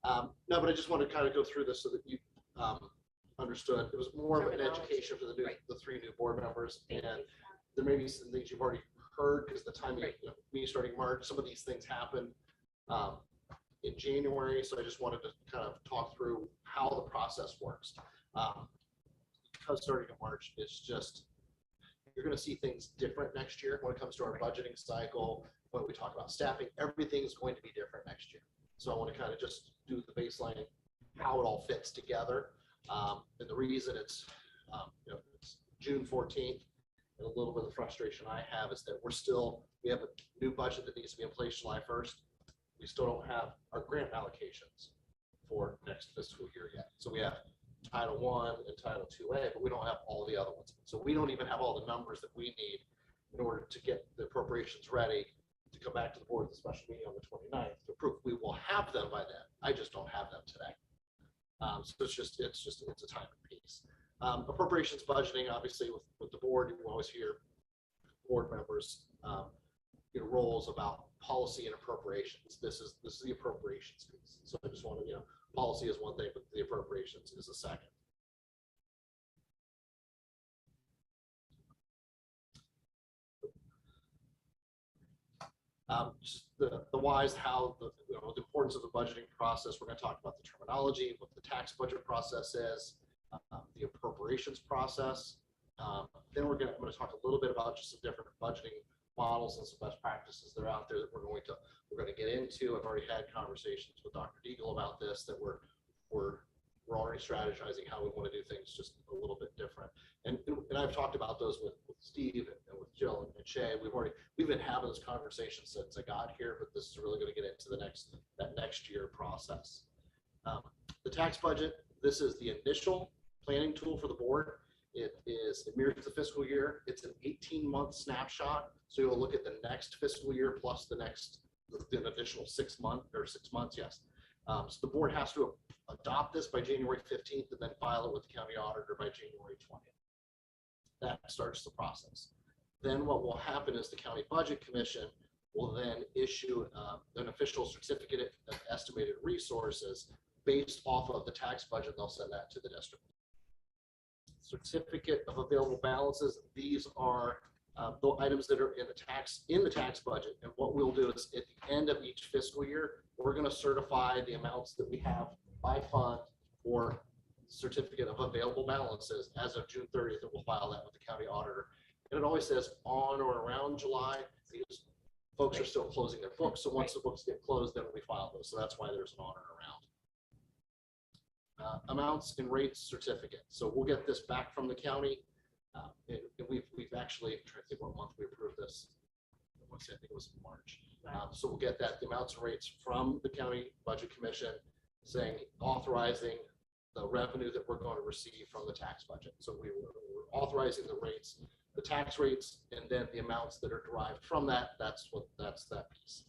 No, but I just want to kind of go through this so that you understood. It was more of an Terminology. education for Right. the 3 new board members. And there may be some things you've already heard because the time, Right. you know, me starting March, some of these things happen in January. So I just wanted to kind of talk through how the process works. Because starting in March, it's just, you're going to see things different next year when it comes to our budgeting cycle. When we talk about staffing, everything's going to be different next year. So I want to kind of just do the baseline, how it all fits together. And the reason it's, you know, it's June 14th, and a little bit of the frustration I have is that we have a new budget that needs to be in place July 1st. We still don't have our grant allocations for next fiscal year yet. So we have Title I and Title IIA, but we don't have all the other ones. So we don't even have all the numbers that we need in order to get the appropriations ready to come back to the board at the special meeting on the 29th to approve. We will have them by then. I just don't have them today. So it's a timing piece. Appropriations budgeting, obviously with the board, you always hear board members, roles about policy and appropriations. This is the appropriations piece. So I just want to, policy is one thing, but the appropriations is a second. Just the whys, how the importance of the budgeting process. We're going to talk about the terminology, what the tax budget process is, the appropriations process. Then I'm going to talk a little bit about just some different budgeting models and some best practices that are out there that we're going to get into. I've already had conversations with Dr. Deagle about this, that we're already strategizing how we want to do things just a little bit different. And I've talked about those with Steve and with Jill and Shay. We've been having this conversation since I got here, but this is really going to get into that next year process. The tax budget, this is the initial planning tool for the board. It mirrors the fiscal year. It's an 18-month snapshot. So you'll look at the next fiscal year plus the additional 6 months, yes. So the board has to adopt this by January 15th and then file it with the county auditor by January 20th. That starts the process. Then what will happen is the county budget commission will then issue an official certificate of estimated resources based off of the tax budget. They'll send that to the district. Certificate of available balances. These are the items that are in the tax budget. And what we'll do is at the end of each fiscal year, we're going to certify the amounts that we have by fund or certificate of available balances as of June 30th, and we'll file that with the county auditor. And it always says on or around July, because folks are still closing their books. So once the books get closed, then we file those. So that's why there's an on and around. Amounts and rates certificate. So we'll get this back from the county. And we've actually, I'm trying to think what month we approved this. I think it was March. So we'll get that, the amounts and rates from the county budget commission saying, authorizing the revenue that we're going to receive from the tax budget. So we're authorizing the rates, the tax rates, and then the amounts that are derived from that. That's that piece.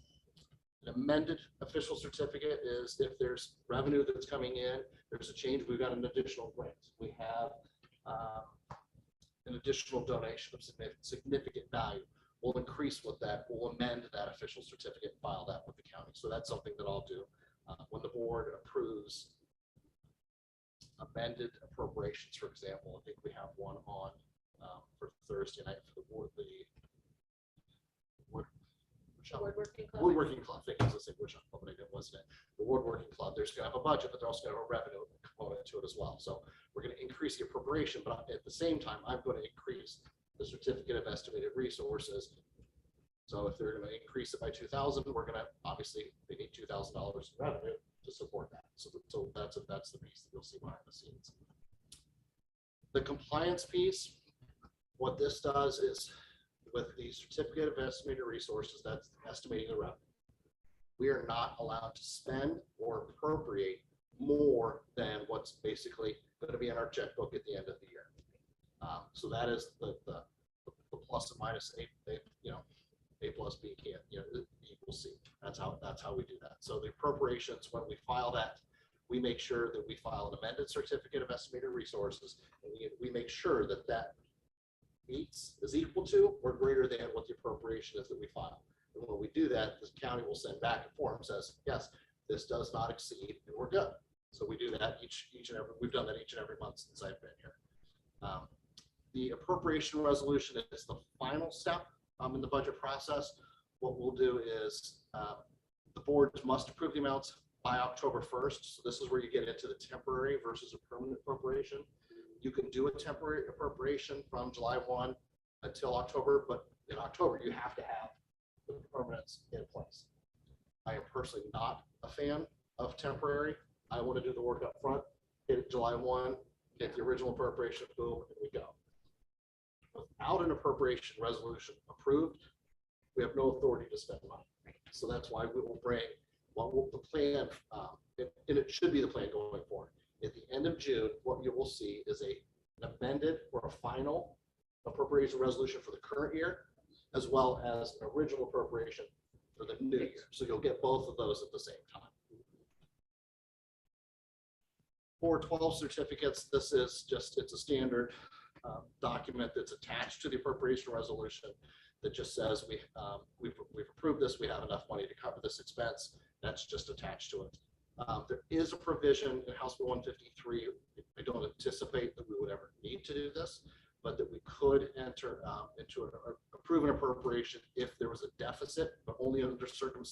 An amended official certificate is if there's revenue that's coming in, there's a change, we've got an additional grant. We have an additional donation of significant value. We'll increase with that. We'll amend that official certificate and file that with the county. So that's something that I'll do when the board approves amended appropriations, for example. I think we have one on for Thursday night for the board, Woodworking Club. I think it was the same workshop club, but I didn't listen to it. The Woodworking Club, there's going to have a budget, but they're also going to have a revenue component to it as well. So we're going to increase the appropriation, but at the same time, I'm going to increase the certificate of estimated resources. So if they're going to increase it by 2,000, we're going to obviously they need $2,000 in revenue to support that. So that's the piece that you'll see behind the scenes. The compliance piece, what this does is with the certificate of estimated resources, that's estimating the revenue. We are not allowed to spend or appropriate more than what's basically going to be in our checkbook at the end of the year. So that is the plus and minus A plus B can't equals C. That's how we do that. So the appropriations, when we file that, we make sure that we file an amended certificate of estimated resources, and we make sure that that is equal to or greater than what the appropriation is that we file. And when we do that, the county will send back a form says, yes, this does not exceed, and we're good. So we do that each and every. We've done that each and every month since I've been here. The appropriation resolution is the final step in the budget process. What we'll do is the board must approve the amounts by October 1st. So this is where you get into the temporary versus a permanent appropriation. You can do a temporary appropriation from July 1 until October, but in October you have to have the permanents in place. I am personally not a fan of temporary. I want to do the work up front, hit it July 1, get the original appropriation, boom, and we go. Without an appropriation resolution approved, we have no authority to spend money. So that's why we will bring the plan, and it should be the plan going forward. At the end of June, what you will see is an amended or a final appropriation resolution for the current year, as well as an original appropriation for the new year. So you'll get both of those at the same time. 412 certificates, this is just, it's a standard document that's attached to the appropriation resolution that just says we've approved this, we have enough money to cover this expense. That's just attached to it. There is a provision in House Bill 153. I don't anticipate that we would ever need to do this, but that we could enter into approve an appropriation if there was a deficit, but only under certain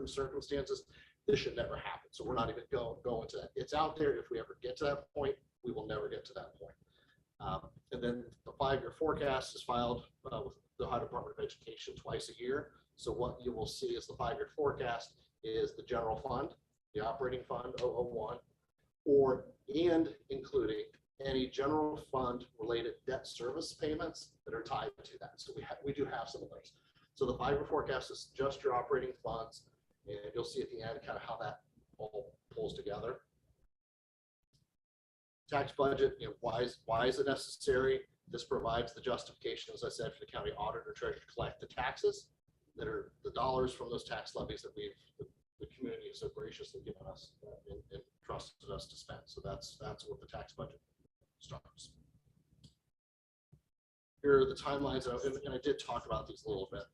circumstances. This should never happen. So we're not even going to that. It's out there. If we ever get to that point, we will never get to that point. And then the 5-year forecast is filed with the Ohio Department of Education twice a year. So what you will see is the 5-year forecast is the general fund, the operating fund 001, and including any general fund related debt service payments that are tied to that. So we do have some of those. So the 5-year forecast is just your operating funds, and you'll see at the end kind of how that all pulls together. Tax budget, why is it necessary? This provides the justification, as I said, for the county auditor treasurer to collect the taxes that are the dollars from those tax levies that we've the community has so graciously given us and trusted us to spend. So that's what the tax budget starts. Here are the timelines, and I did talk about these a little bit.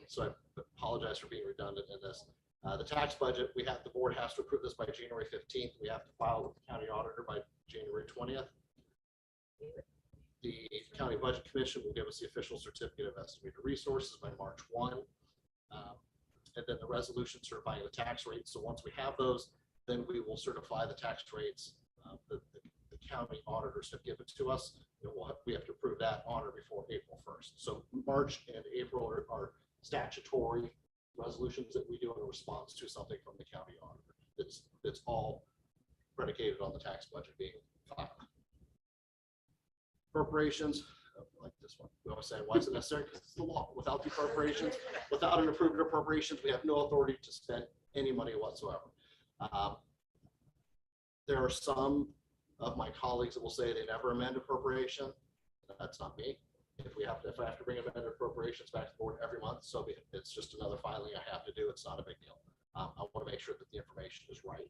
So I apologize for being redundant in this. The tax budget, the board has to approve this by January 15th. We have to file with the county auditor by January 20th. The county budget commission will give us the official certificate of estimated resources by March 1. And then the resolution certifying the tax rates. So once we have those, then we will certify the tax rates. The county auditors have given to us. We have to approve that on or before April 1st. So March and April are statutory resolutions that we do in response to something from the county auditor. It's all predicated on the tax budget being filed. Appropriations, like this one. We always say, why is it necessary? Because it's the law. Without the appropriations, without an approved appropriations, we have no authority to spend any money whatsoever. There are some of my colleagues that will say they never amend appropriation. That's not me. If I have to bring amended appropriations back to the board every month, so be it. It's just another filing I have to do. It's not a big deal. I want to make sure that the information is right.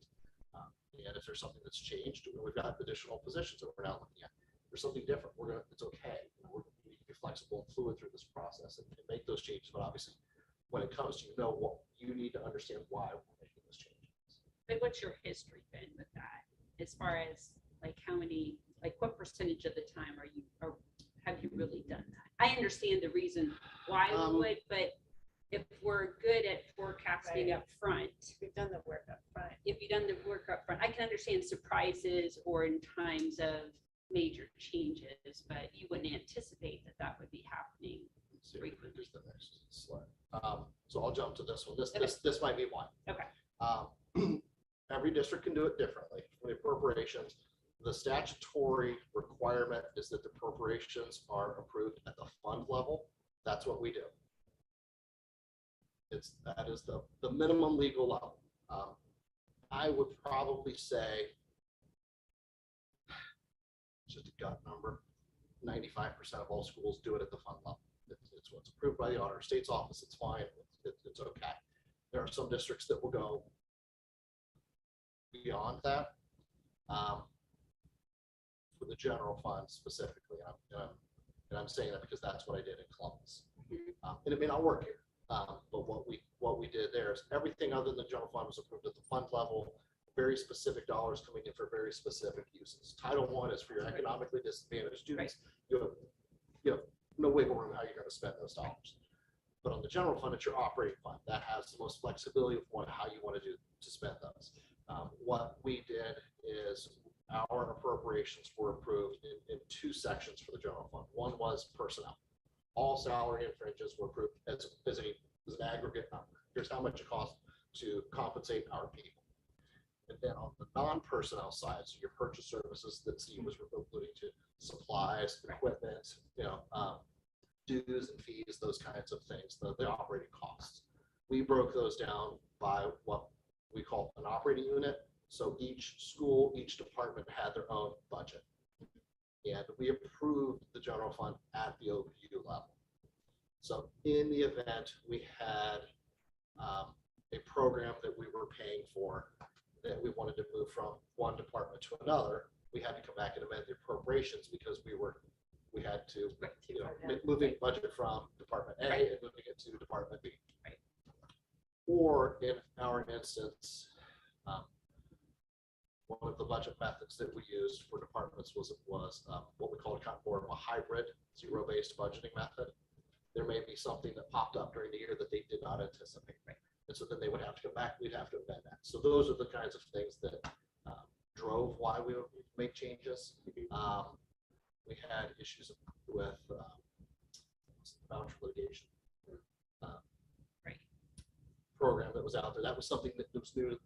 And if there's something that's changed, we've got additional positions that we're now looking at. There's something different. It's okay. We can be flexible and fluid through this process and make those changes. But obviously, when it comes to what you need to understand why we're making those changes. But what's your history been with that? As far as like how many, like what percentage of the time have you really done that? I understand the reason why we would, but if we're good at forecasting up front, We've done the work up front. if you've done the work up front, I can understand surprises or in times of major changes, but you wouldn't anticipate that would be happening. See if we can use the next slide. So I'll jump to this one. This might be one. Okay. Every district can do it differently. For the appropriations, the statutory requirement is that the appropriations are approved at the fund level. That's what we do. That is the minimum legal level. I would probably say, just a gut number, 95% of all schools do it at the fund level. It's what's approved by the auditor state's office. It's fine. It's okay. There are some districts that will go beyond that. For the general fund specifically, and I'm saying that because that's what I did in Columbus. And it may not work here, but what we did there is everything other than the general fund was approved at the fund level. Very specific dollars coming in for very specific uses. Title I is for your economically disadvantaged students. You have no wiggle room how you're going to spend those dollars. But on the general fund, it's your operating fund that has the most flexibility of how you want to spend those. What we did is our appropriations were approved in two sections for the general fund. One was personnel. All salary and fringes were approved as an aggregate number. Here's how much it costs to compensate our people. And then on the non-personnel side, so your purchase services that Steve was alluding to, supplies, equipment, dues and fees, those kinds of things, the operating costs. We broke those down by what we call an operating unit. So each school, each department had their own budget. And we approved the general fund at the OPU level. So in the event we had a program that we were paying for that we wanted to move from one department to another, we had to come back and amend the appropriations because we had to, moving budget from Department A and moving it to Department B. Right. Or in our instance, one of the budget methods that we used for departments was what we called kind of more of a hybrid zero-based budgeting method. There may be something that popped up during the year that they did not anticipate. Right. And so then they would have to come back, we'd have to amend that. So those are the kinds of things that drove why we would make changes. We had issues with voucher litigation program that was out there. That was something that was new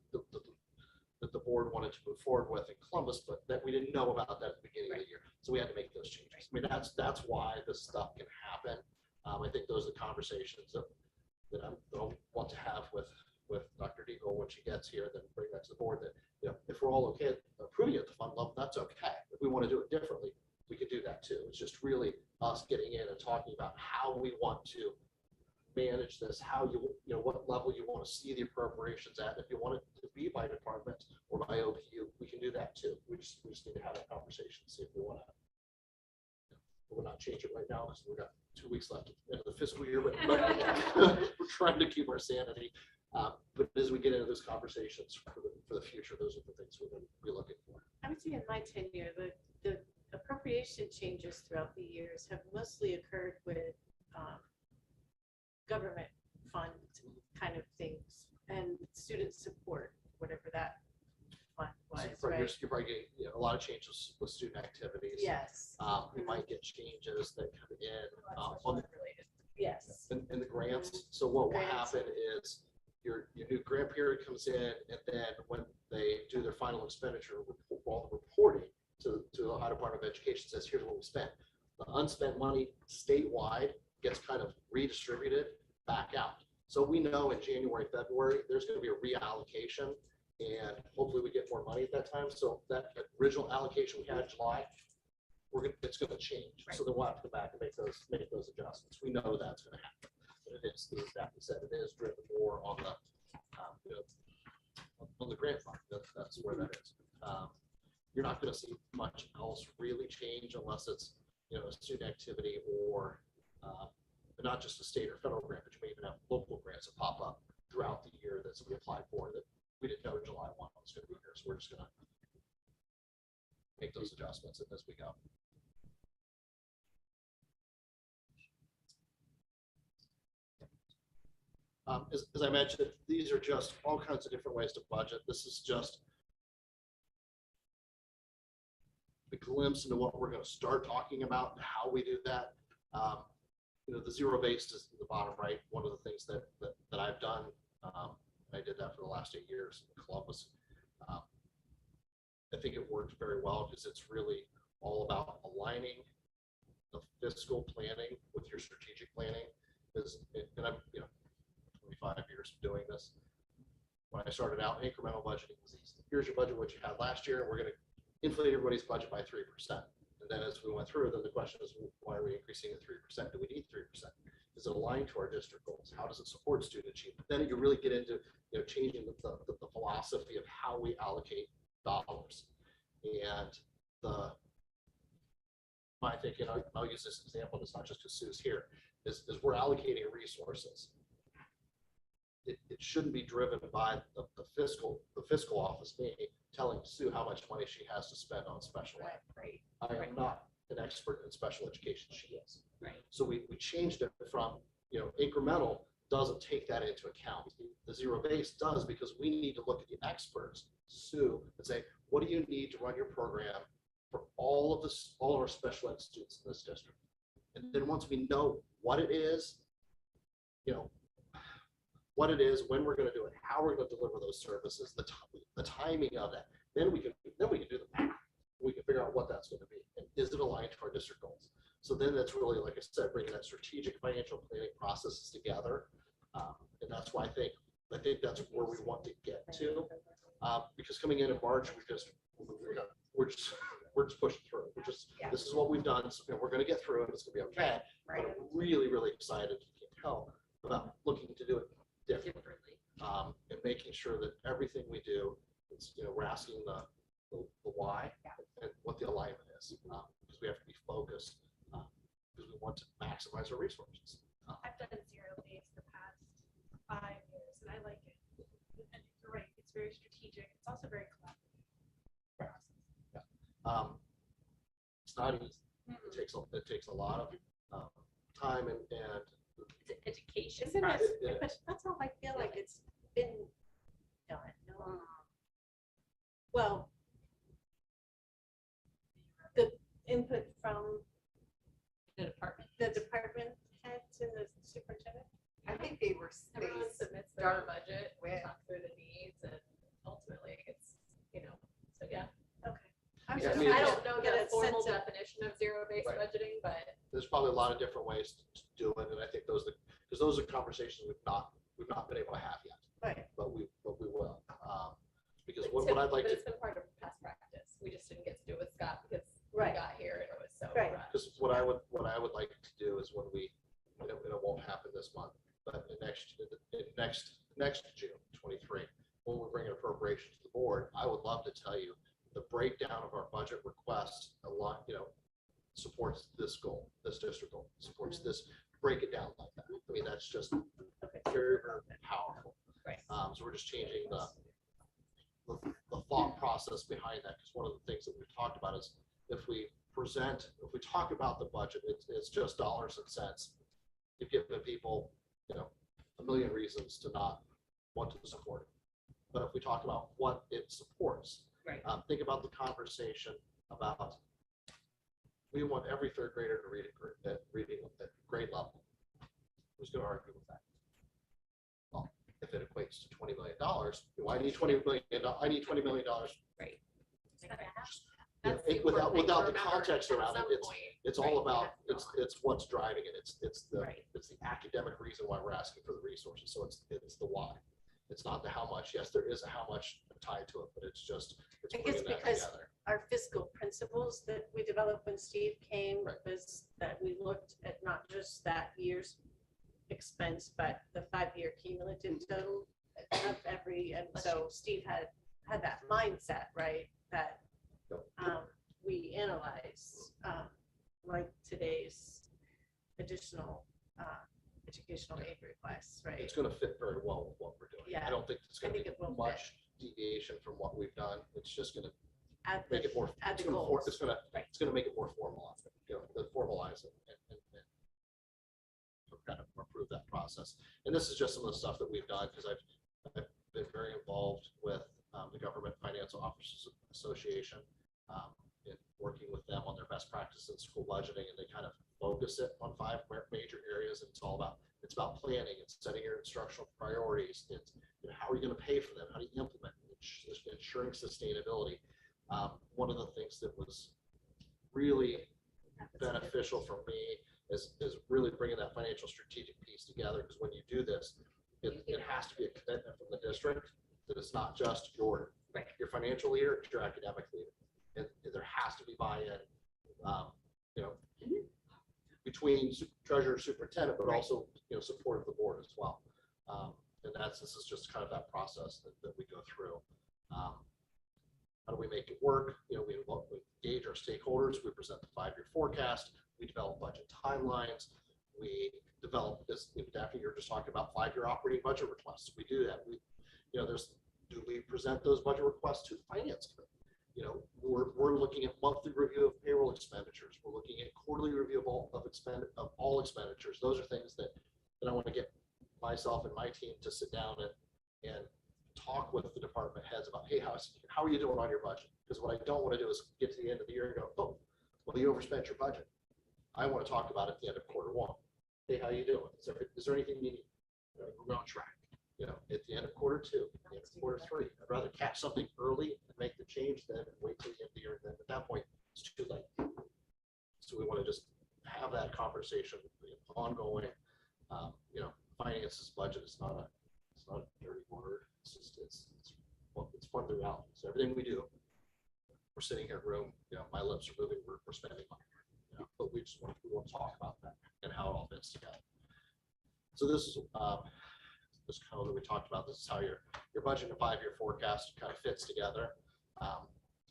that the board wanted to move forward with in Columbus, but that we didn't know about that at the beginning of the year. So we had to make those changes. I mean, that's why this stuff can happen. I think those are the conversations that I'll want to have with Dr. Deagle when she gets here, then bring that to the board that, if we're all okay approving it at the fund level, that's okay. If we want to do it differently, we could do that too. It's just really us getting in and talking about how we want to manage this, how you know, what level you want to see the appropriations at. If you want it to be by department or by OPU, we can do that too. We just need to have that conversation, see if we want to. We're not changing right now because we've got 2 weeks left at the end of the fiscal year, but we're trying to keep our sanity. But as we get into those conversations for the future, those are the things we're going to be looking for. I would say in my tenure, the appropriation changes throughout the years have mostly occurred with government fund kind of things and student support, whatever that fund was, So right? you're probably getting, you know, a lot of changes with student activities. Yes. We might get changes that come in on the Yes. in the grants. So what will Grants. happen is your new grant period comes in, and then when they do their final expenditure, all the reporting to the Ohio Department of Education says, here's what we spent. The unspent money statewide gets kind of redistributed back out. So we know in January, February, there's going to be a reallocation, and hopefully we get more money at that time. So that original allocation we had in July, it's going to change. So then we'll have to go back and make those adjustments. We know that's going to happen. But it is, exactly said, it is driven more on the you know, on the grant fund. That's where that is. You're not going to see much else really change unless it's, you know, a student activity or not just a state or federal grant, but you may even have local grants that pop up throughout the year that we applied for that we didn't know July 1 was going to be here. So we're just going to make those adjustments as we go. As I mentioned, these are just all kinds of different ways to budget. This is just a glimpse into what we're going to start talking about and how we do that. You know, the zero-based is in the bottom right. One of the things that I've done, I did that for the last 8 years in Columbus. I think it worked very well because it's really all about aligning the fiscal planning with your strategic planning. And I'm, you know, 25 years of doing this. When I started out, incremental budgeting was easy. Here's your budget, what you had last year, and we're going to inflate everybody's budget by 3%. And then as we went through, then the question is, why are we increasing it 3%? Do we need 3%? Is it aligned to our district goals? How does it support student achievement? Then you really get into, you know, changing the philosophy of how we allocate dollars. And my thinking, I'll use this example, it's not just because Sue's here, is we're allocating resources. It shouldn't be driven by the fiscal office, me telling Sue how much money she has to spend on special ed. Right. I am not an expert in special education, she is. Right. So we changed it from, you know, incremental doesn't take that into account. The zero base does, because we need to look at the experts, Sue, and say, what do you need to run your program for all of our special ed students in this district? And then once we know what it is, you know, what it is, when we're going to do it, how we're going to deliver those services, the timing of that, then we can do the math. We can figure out what that's going to be, and is it aligned to our district goals? So then that's really, like I said, bringing that strategic financial planning processes together, and that's why I think that's where we want to get to, because coming in March, we're just pushing through. This is what we've done, so, you know, we're going to get through it. It's going to be okay. Right. But I'm really, really excited, you can tell, about looking to do it differently, and making sure that everything we do is, you know, we're asking the why and what the alignment is, because we have to be focused, because we want to maximize our resources. I've done zero base the past 5 years, and I like it. And you're right, it's very strategic. It's also very collaborative process. It's not easy. It takes a lot of time and It's education. Isn't Right. it? But that's how I feel like it's been done. No. Well, the input from The department. the department heads and the superintendent. I think they were. Everyone submits their budget, we talk through the needs, and ultimately it's, you know, so yeah. Okay. Yeah, I I mean, don't know get the a formal sense of- definition of zero-based Right. budgeting, but there's probably a lot of different ways to do it, and I think those are conversations we've not been able to have yet, Right. but we will, because what I'd like but to, it's been part of past practice. We just didn't get to do it with Scott because Right. we got here and it was so Right. rushed. because what I would like to do is when we, and it won't happen this month, but next June 23, when we bring an appropriation to the board, I would love to tell you the breakdown of our budget request, a lot, supports this goal, this district goal, supports this, break it down like that. I mean, that's just very, very powerful. Right. So we're just changing the thought process behind that, because one of the things that we've talked about is if we talk about the budget, it's just dollars and cents. You've given people, a million reasons to not want to support it. But if we talk about what it supports, Right. Think about the conversation about we want every third grader to read at grade level. Who's going to argue with that? Well, if it equates to $20 million, do I need $20 million? I need $20 million. Right. That's the Without important thing to the remember. context At around it, some point, it's right, all about you have to it's what's driving it. It's the Right. academic reason why we're asking for the resources. So it's the why. It's not the how much. Yes, there is a how much tied to it, but it's I guess bringing that because together. our fiscal principles that we developed when Steve came Right. was that we looked at not just that year's expense, but the 5-year cumulative total of every, and so Steve had that mindset, right? That we analyze like today's additional educational aid requests, right? It's going to fit very well with what we're doing. Yeah. I don't think it's going I to think be it will much deviation from what we've done. It's just going to Add make it more. add It's the going goals. to make it more formalized. Formalize it and kind of improve that process. And this is just some of the stuff that we've done because I've been very involved with the Government Financial Officers Association, in working with them on their best practice in school budgeting, and they kind of focus it on 5 major areas. And it's about planning. It's setting your instructional priorities. It's how are you going to pay for them? How do you implement? Ensuring sustainability. One of the things that was really beneficial for me is really bringing that financial strategic piece together, because when you do this, it has to be a commitment from the district that it's not just your financial leader, it's your academic leader. And there has to be buy-in, between treasurer, superintendent, but also, support of the board as well. And this is just kind of that process that we go through. How do we make it work? We engage our stakeholders. We present the 5-year forecast. We develop budget timelines. We develop this. Daphne, you're just talking about 5-year operating budget requests. We do that. Do we present those budget requests to the finance committee? We're looking at monthly review of payroll expenditures. We're looking at quarterly review of all expenditures. Those are things that I want to get myself and my team to sit down and talk with the department heads about, hey, how are you doing on your budget? Because what I don't want to do is get to the end of the year and go, oh, well, you overspent your budget. I want to talk about it at the end of quarter 1. Hey, how you doing? Is there anything you need? We're on track. At the end of quarter 2, at the end of quarter 3. I'd rather catch something early and make the change than wait till the end of the year. And then at that point, it's too late. So we want to just have that conversation ongoing. Finances budget is not a dirty word. It's fun throughout. So everything we do, we're sitting here in a room, my lips are moving, we're spending money, but we want to talk about that and how it all fits together. So this is this code that we talked about. This is how your budget and 5-year forecast kind of fits together.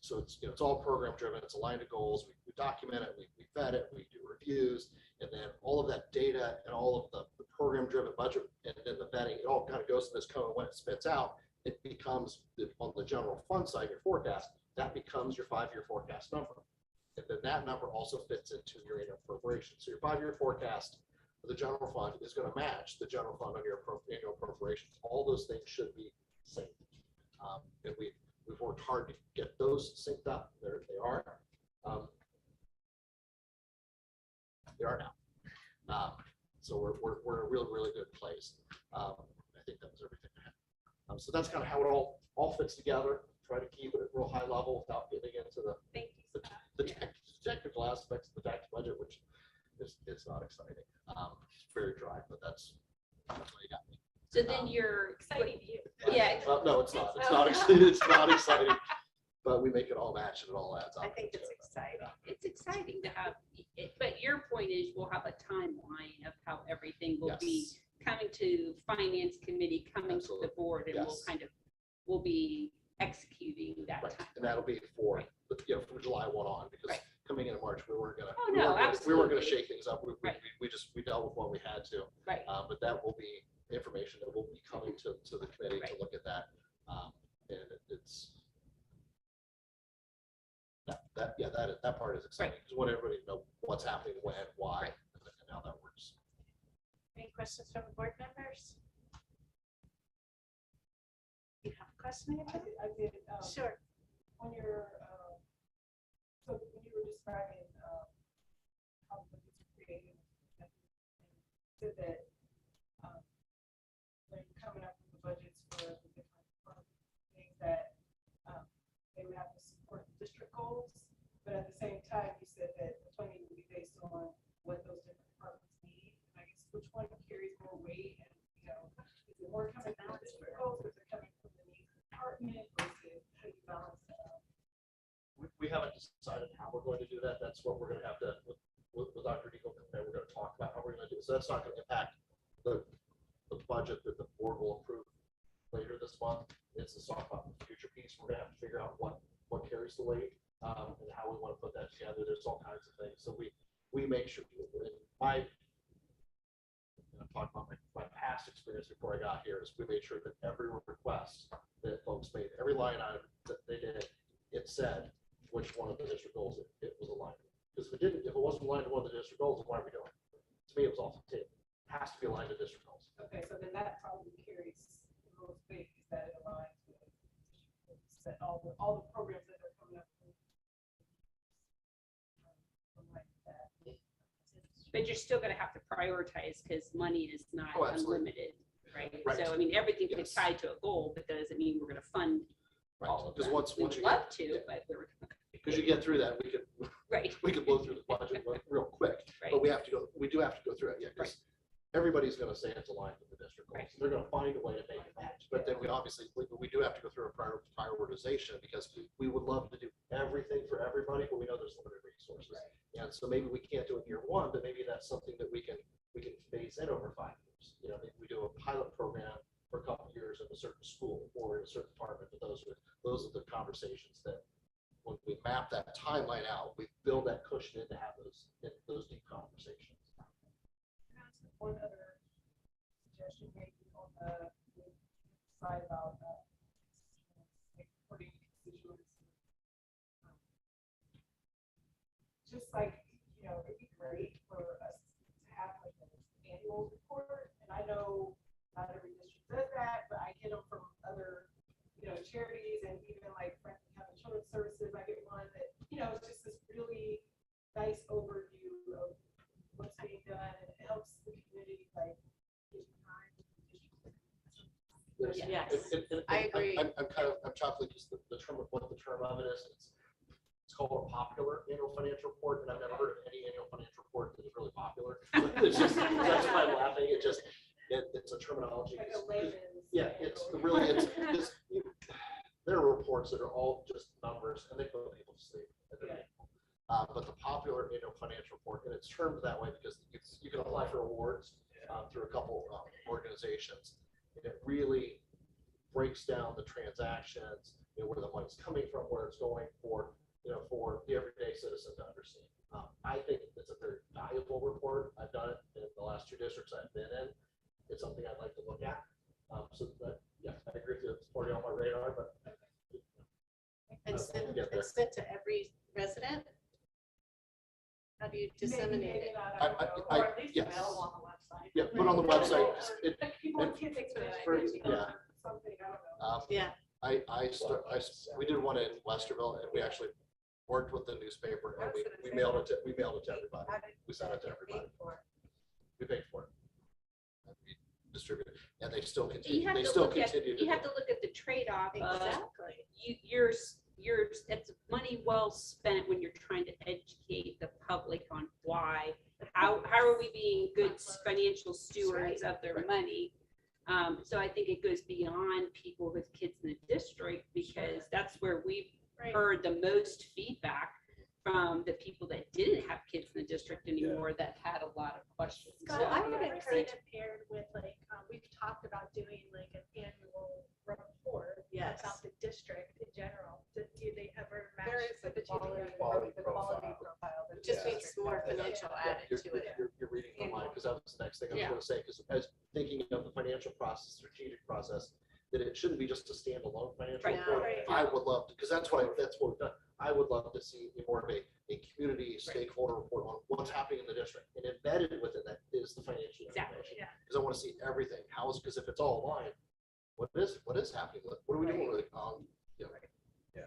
So it's all program driven. It's aligned to goals. We document it. We vet it. We do reviews, and then all of that data and all of the program driven budget and then the vetting, it all kind of goes to this code. When it spits out, it becomes on the general fund side, your forecast, that becomes your 5-year forecast number. And then that number also fits into your annual appropriation. So your 5-year forecast for the general fund is going to match the general fund on your annual appropriations. All those things should be synced. And we've worked hard to get those synced up. There they are. They are now. So we're in a really, really good place. I think that was everything I had. So that's kind of how it all fits together. Try to keep it at real high level without getting into the technical aspects of the tax budget, which is not exciting. It's very dry, but that's what you got me. So then you're Exciting to you. Yeah. No, it's not. It's not exciting. It's not exciting. But we make it all match and it all adds up. I think it's exciting. It's exciting to have it, but your point is we'll have a timeline of how everything will be Yes. coming to finance committee, coming to the Absolutely. board, and we'll Yes. kind of, we'll be executing that Right, time. and that'll be for, from July 1 on, because Right. coming in March, we weren't gonna. Oh, we no, weren't gonna- We weren't gonna absolutely. shake things up. Right. We dealt with what we had to. Right. But that will be information that will be coming to the committee to Right. look at that. And it's. That part is exciting, because want everybody to know what's happening, when, why, Right. and how that works. Any questions from the board members? You have a question? Andrew? I did, Sure. when you're, so when you were describing, how the budgets are created, and said that, when you're coming up with the budgets for the different departments, things that, they would have to support district goals, but at the same time, you said that the funding would be based on what those different departments need, and I guess which one carries more weight, and, is it more coming from the district goals, or is it coming from the needs of the department, or is it, how do you balance that out? We haven't decided how we're going to do that. That's what we're gonna have to, with Dr. Deagle, we're gonna talk about how we're gonna do it. So that's not gonna impact the budget that the board will approve later this month. It's the soft about the future piece. We're gonna have to figure out what carries the weight, and how we wanna put that together. There's all kinds of things. So we make sure, I'm talking about my past experience before I got here, is we made sure that every request that folks made, every line item that they did, it said which one of the district goals it was aligned with. Because if it wasn't aligned to one of the district goals, then why are we doing it? To me, it was off the table. It has to be aligned to district goals. Okay, so then that probably carries the most weight, is that it aligns with that all the programs that are coming up. Like that. But you're still gonna have to prioritize, because money is not Oh, absolutely. unlimited, right? Right. So, I mean, everything could Yes. tie to a goal, but that doesn't mean we're gonna fund all of Because them. once We you would get, love to, yeah. but we're, because you get through that, right, we could blow through the budget real quick. right. But we do have to go through it, yeah, because everybody's gonna say it's aligned with the district goals. Right. They're gonna find a way to make it match, but then we obviously, we do have to go through a prioritization, because we would love to do everything for everybody, but we know there's limited resources. And so maybe we can't do it in year one, but maybe that's something that we can phase in over 5 years. Maybe we do a pilot program for a couple of years in a certain school or in a certain department, but those are the conversations that, when we map that timeline out, we build that cushion in to have those deep conversations. One other suggestion maybe on the side about reporting constituents. Just like, it'd be great for us to have like an annual report, and I know not every district does that, but I get them from other, charities, and even like Franklin County Children's Services, I get one that, it's just this really nice overview of what's being done, and it helps the community like get behind the district. Yes. I agree. I'm chocolate, because the term of what the term of it is, it's called a popular annual financial report, and I've never heard of any annual financial report that is really popular. It's just, that's why I'm laughing. It's a terminology. Like a layman's. Yeah, it's there are reports that are all just numbers, and they put people to sleep. But the popular annual financial report, and it's termed that way because you can apply for awards through a couple organizations, and it really breaks down the transactions, where the money's coming from, where it's going for the everyday citizen to understand. I think it's a very valuable report. I've done it in the last 2 districts I've been in. It's something I'd like to look at. So that, yeah, I agree with you. It's already on my radar, but. And sent to every resident? How do you disseminate it? I- Or at least yes. available on the website. Yeah, put on the website. People with kids experience. Yeah. Something, I don't know. Yeah. We did one in Westerville, and we actually worked with the newspaper, and we mailed it to everybody. We sent it to everybody. We paid for it. And we distributed it, and they still continue. You have They to still look at, continue to. you have to look at the trade-off of Exactly. it's money well spent when you're trying to educate the public on why, how are we being good financial stewards of their money? So I think it goes beyond people with kids in the district, because that's where we've heard the most feedback from the people that didn't have kids in the district anymore that had a lot of questions. Scott, I have would you ever encourage- seen it paired with like quality profile. It just needs more financial added to it. You're reading the line, because that was the next thing I was Yeah. gonna say, because as thinking of the financial process, strategic process, that it shouldn't be just a standalone financial Right. report. Right. I would love to, because that's what we've done. I would love to see more of a community stakeholder report on what's happening in the district, and embedded within that is the financial Exactly, information. yeah. Because I want to see everything. How is, because if it's all aligned, what is happening? What are we doing with it?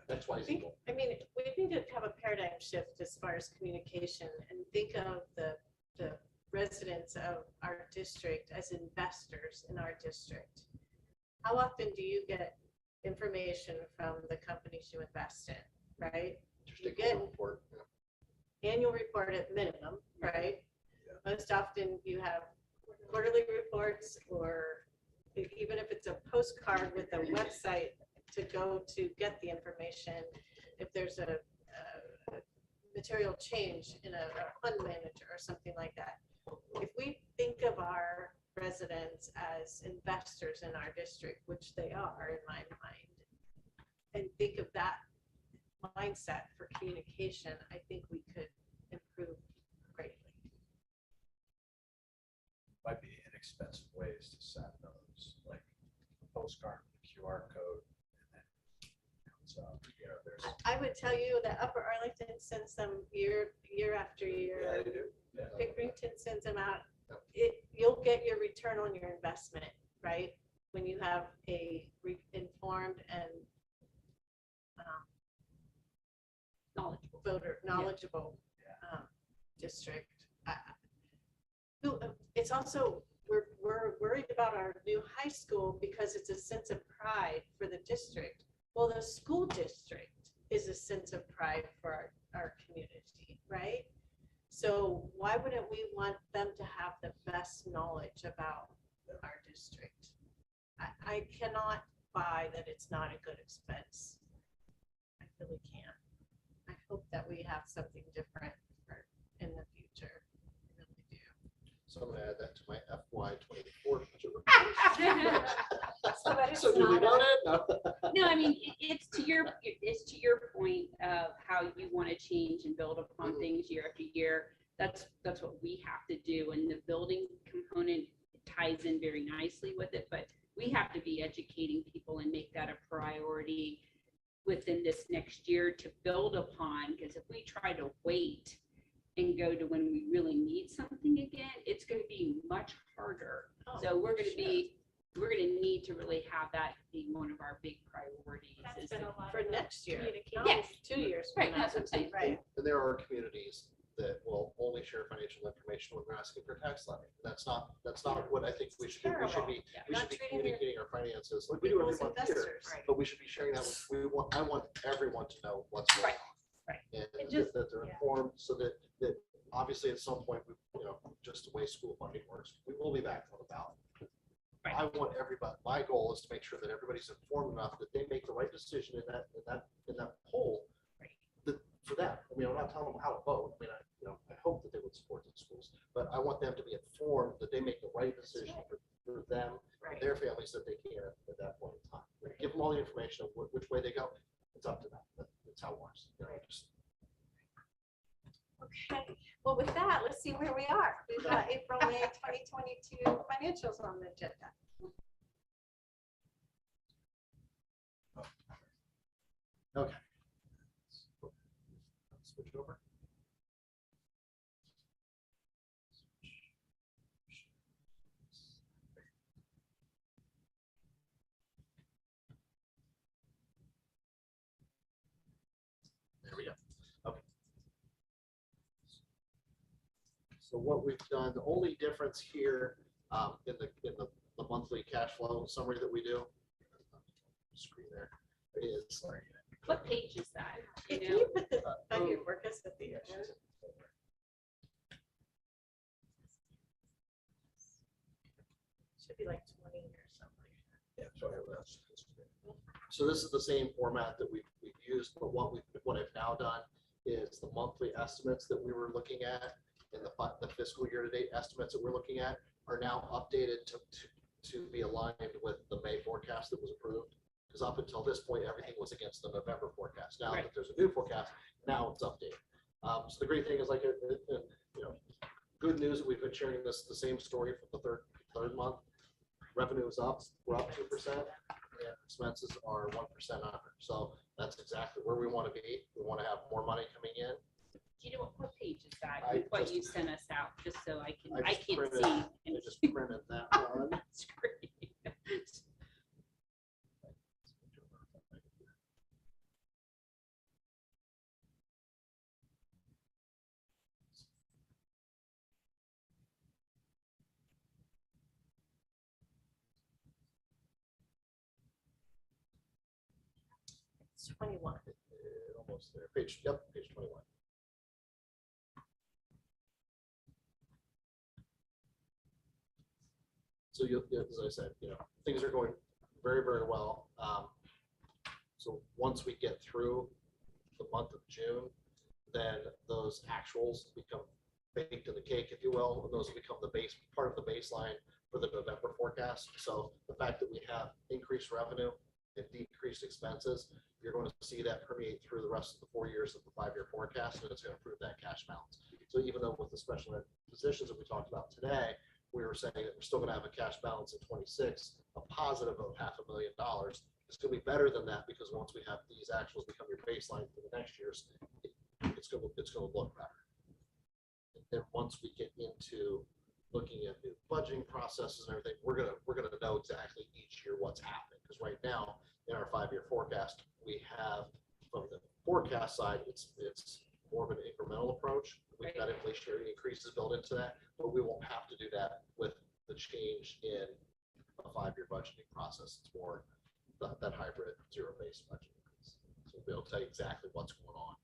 X, Y, I Z. think, I mean, we need to have a paradigm shift as far as communication and think of the residents of our district as investors in our district. How often do you get information from the companies you invest in, right? You get Report. annual report at minimum, right? Yeah. Most often you have quarterly reports, or even if it's a postcard with a website to go to get the information. If there's a material change in a fund manager or something like that. If we think of our residents as investors in our district, which they are in my mind, and think of that mindset for communication, I think we could improve greatly. Might be inexpensive ways to send those, like a postcard with a QR code. And then, so, there's. I would tell you that Upper Arlington sends them year after year. Yeah, they do. Yeah. Pickerington sends them out. You'll get your return on your investment, right? When you have a informed and knowledgeable district. It's also, we're worried about our new high school because it's a sense of pride for the district. Well, the school district is a sense of pride for our community, right? So why wouldn't we want them to have the best knowledge about our district? I cannot buy that it's not a good expense. I really can't. I hope that we have something different in the future. I really do. So I'm gonna add that to my FY '24 budget So that report. is So do we not know that? No. No, I mean, it's to your point of how you want to change and build upon things year after year. That's what we have to do, and the building component ties in very nicely with it, but we have to be educating people and make that a priority within this next year to build upon, because if we try to wait and go to when we really need something again, it's going to be much harder. So we're going to need to really have that be one of our big priorities. That's is been to- a lot For of next year, communication. not Yes. 2 years from Right, now. that's what I'm saying. Right. And there are communities that will only share financial information when they're asking for tax levy. That's not what I think we should do. We should be, Yeah. we Not should be treating your communicating our finances like we do every People's month here. investors. But we should be sharing that with, I want everyone to know what's going on. Right. And It just- that they're yeah. informed, so that obviously at some point, just the way school funding works, we will be back on the ballot. Right. I want everybody, my goal is to make sure that everybody's informed enough that they make the right decision in that poll. Right. For them, I mean, I'm not telling them how to vote. I mean, I hope that they would support the schools, but I want them to be informed that they make the right decision for them, Right. their families that they can at that point in time. Give them all the information of which way they go. It's up to them. That's how it works. Just Okay, well, with that, let's see where we are. We've got April, May 2022 financials on the agenda. Okay. Switch over. There we go. Okay. So what we've done, the only difference here in the monthly cash flow summary that we do, screen there, is What page is that? Can You know? you put the budget work us at the end? Should be like 20 or something. Yeah, so that's great. So this is the same format that we've used, but what I've now done is the monthly estimates that we were looking at and the fiscal year to date estimates that we're looking at are now updated to be aligned with the May forecast that was approved. Because up until this point, everything was against the November forecast. Now that there's a new forecast, now it's updated. So the great thing is like, you know, good news that we've been sharing this, the same story for the third month. Revenue is up, we're up 2%, and expenses are 1% under. So that's exactly where we want to be. We want to have more money coming in. Do you know what page is that? I What just- you sent us out, just so I can, I just can't printed- see. I just printed that one. That's great. It's 21. Almost there. Page 21. So as I said, things are going very, very well. So once we get through the month of June, then those actuals become baked in the cake, if you will, and those become the base part of the baseline for the November forecast. So the fact that we have increased revenue and decreased expenses, you're going to see that permeate through the rest of the 4 years of the 5-year forecast, and it's going to improve that cash balance. So even though with the special ed positions that we talked about today, we were saying that we're still going to have a cash balance in 26, a positive of $500,000. It's going to be better than that because once we have these actuals become your baseline for the next years, it's going to look better. And then once we get into looking at new budgeting processes and everything, we're gonna know exactly each year what's happening. Because right now in our 5-year forecast, we have from the forecast side, it's more of an incremental approach. We've got inflationary increases built into that, but we won't have to do that with the change in a 5-year budgeting process. It's more that hybrid zero-based budget increase. So we'll be able to tell you exactly what's going on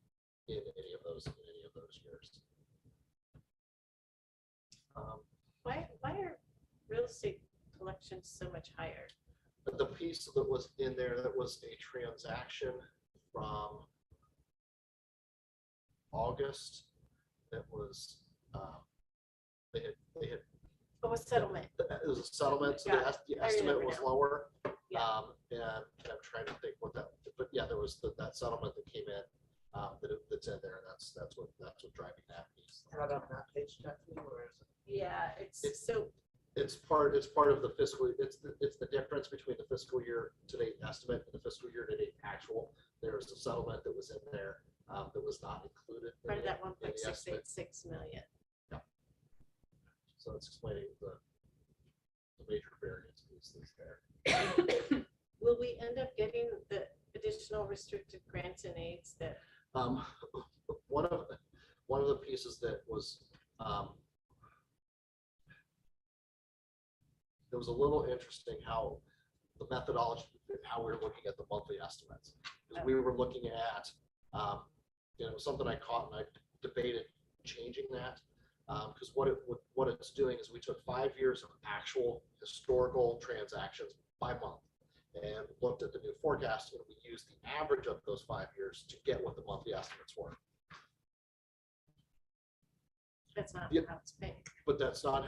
in any of those years. Why are real estate collections so much higher? But the piece that was in there, that was a transaction from August, that was, they had, Oh, a settlement. it was a settlement, so Got the I estimate remember was now. lower. Yeah. And I'm trying to think what that, but yeah, there was that settlement that came in, that's in there, and that's what driving that piece. Not on that page, Stephanie, or is it? Yeah, it's It's- so, It's part of the fiscal, it's the difference between the fiscal year to date estimate and the fiscal year to date actual. There was a settlement that was in there, that was not included. in part of the- that in the estimate. 1.686 million. So it's explaining the major variance pieces there. Will we end up getting the additional restricted grants and aids that, One of the pieces that was, it was a little interesting how the methodology, how we were looking at the monthly estimates. Because we were looking at, something I caught and I debated changing that. Because what it's doing is we took 5 years of actual historical transactions by month and looked at the new forecast, and we used the average of those 5 years to get what the monthly estimates were. that's not Yep. how it's paid? But that's not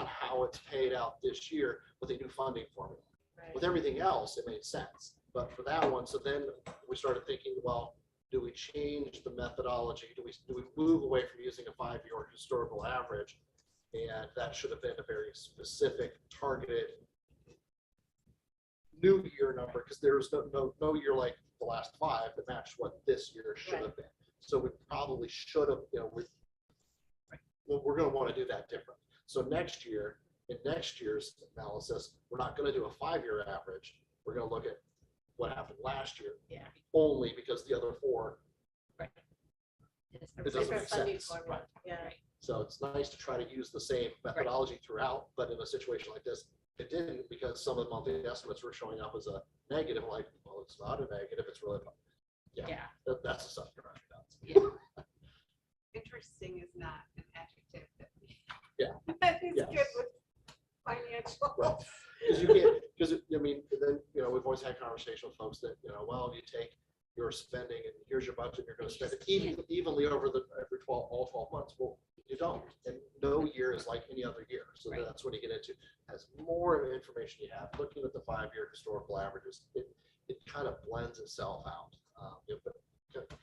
how it's paid out this year with a new funding formula. Right. With everything else, it made sense. But for that one, so then we started thinking, well, do we change the methodology? Do we move away from using a 5-year historical average? And that should have been a very specific, targeted new year number, because there's no year like the last 5 that matched what this year should have been. So we probably should have, we're going to want to do that different. So next year, in next year's analysis, we're not going to do a 5-year average. We're going to look at what happened last year. Yeah. Only because the other 4, it doesn't Different make funding sense. formula. Yeah. So it's nice to try to use the same methodology throughout, but in a situation like this, it didn't, because some of the monthly estimates were showing up as a negative, like, well, it's not a negative, it's really, that's the stuff you're running about. Interesting is not an adjective that we. Yeah. That is Yes. good with financial. Right. Because you can't, then, we've always had conversation with folks that, well, you take your spending and here's your budget, you're going to spend it evenly over all 12 months. Well, you don't. And no year is like any other year. So that's when you get into, as more information you have, looking at the 5-year historical averages, it kind of blends itself out. It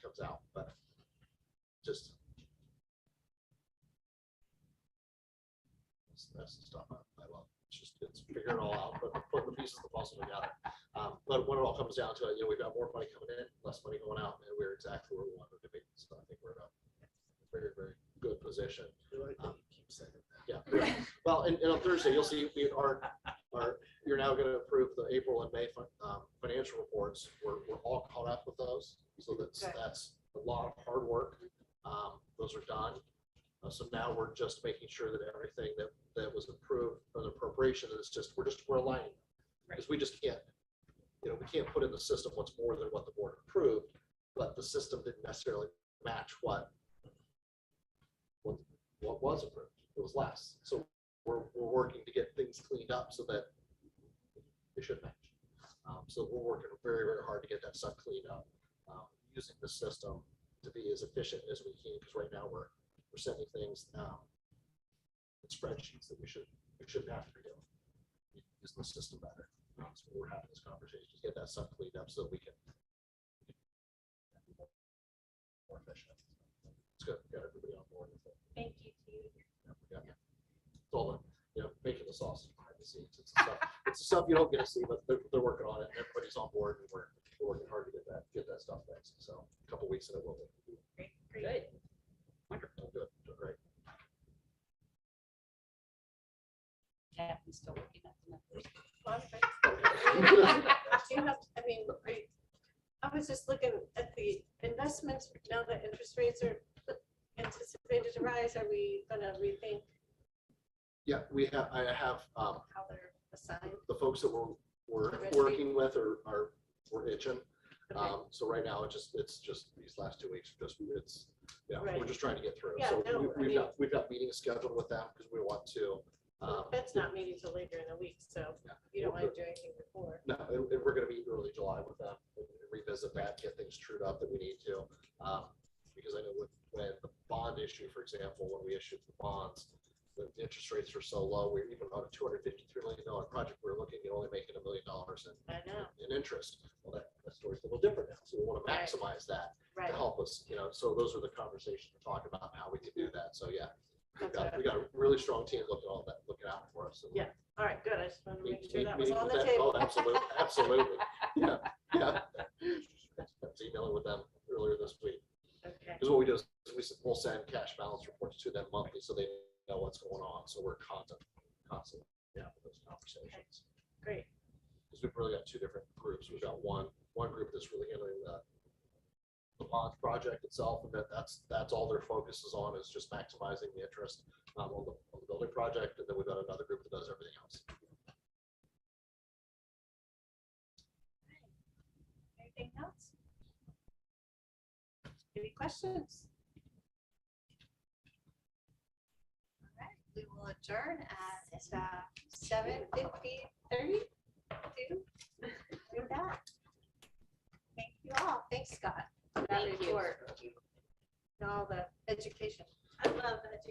comes out, but just that's the stuff I love. It's figuring it all out, but putting the pieces of the puzzle together. But when it all comes down to it, we've got more money coming in, less money going out, and we're exactly where we wanted to be. So I think we're in a very, very good position. Keep saying that. Yeah. Well, and on Thursday, you'll see you're now going to approve the April and May financial reports. We're all caught up with those. So that's a lot of hard work. Those are done. So now we're just making sure that everything that was approved for the appropriation we're aligning. Because we just can't, we can't put in the system what's more than what the board approved, but the system didn't necessarily match what was approved. It was less. So we're working to get things cleaned up so that they should match. So we're working very, very hard to get that stuff cleaned up, using the system to be as efficient as we can. Because right now we're sending things in spreadsheets that we shouldn't have to be doing. Use the system better. So we're having this conversation to get that stuff cleaned up so we can be more efficient. It's good. Got everybody on board with it. Thank you to you. It's all making the sausage behind the scenes. It's the stuff you don't get to see, but they're working on it. And everybody's on board, and we're working hard to get that stuff fixed. So a couple weeks and it will be. Great. Good. Wonderful. Good. Great. Kathy's still looking at the numbers. I was just looking at the investments, now that interest rates are anticipated to rise, are we gonna rethink Yeah, I have how they're assigned? the folks that we're Ready. working with we're itching. Okay. So right now it's just these last 2 weeks. We're Right. just trying to get through. Yeah, So no, we've got meetings scheduled with them because we want to. That's not meeting till later in the week, so Yeah. you don't want to do anything before. No, and we're going to meet early July with them and revisit that, get things trued up that we need to. Because I know when the bond issue, for example, when we issued the bonds, the interest rates were so low, we even on a $253 million project, we were looking at only making $1 million I know, in interest. Well, that story's a little different now. So we want to Right. maximize that right. to help us, so those are the conversations we're talking about, how we can do that. So yeah, That's we got a really strong team looking out for us. And Yeah. All right, good. I just wanted to make sure that was meeting on with the them. table. Oh, absolutely, absolutely. Yeah. I was emailing with them earlier this week. Okay, Because what we do is we'll send cash balance reports to them monthly so they know what's going on. So we're constantly having those conversations. great. Because we've really got two different groups. We've got one group that's really handling the bond project itself, and that's all their focus is on, is just maximizing the interest on the building project. And then we've got another group that does everything else. Anything else? Any questions? All right, we will adjourn at 7:30. With that. Thank you all. Thanks, Scott. for that Thank you. report. And all the education. I love education.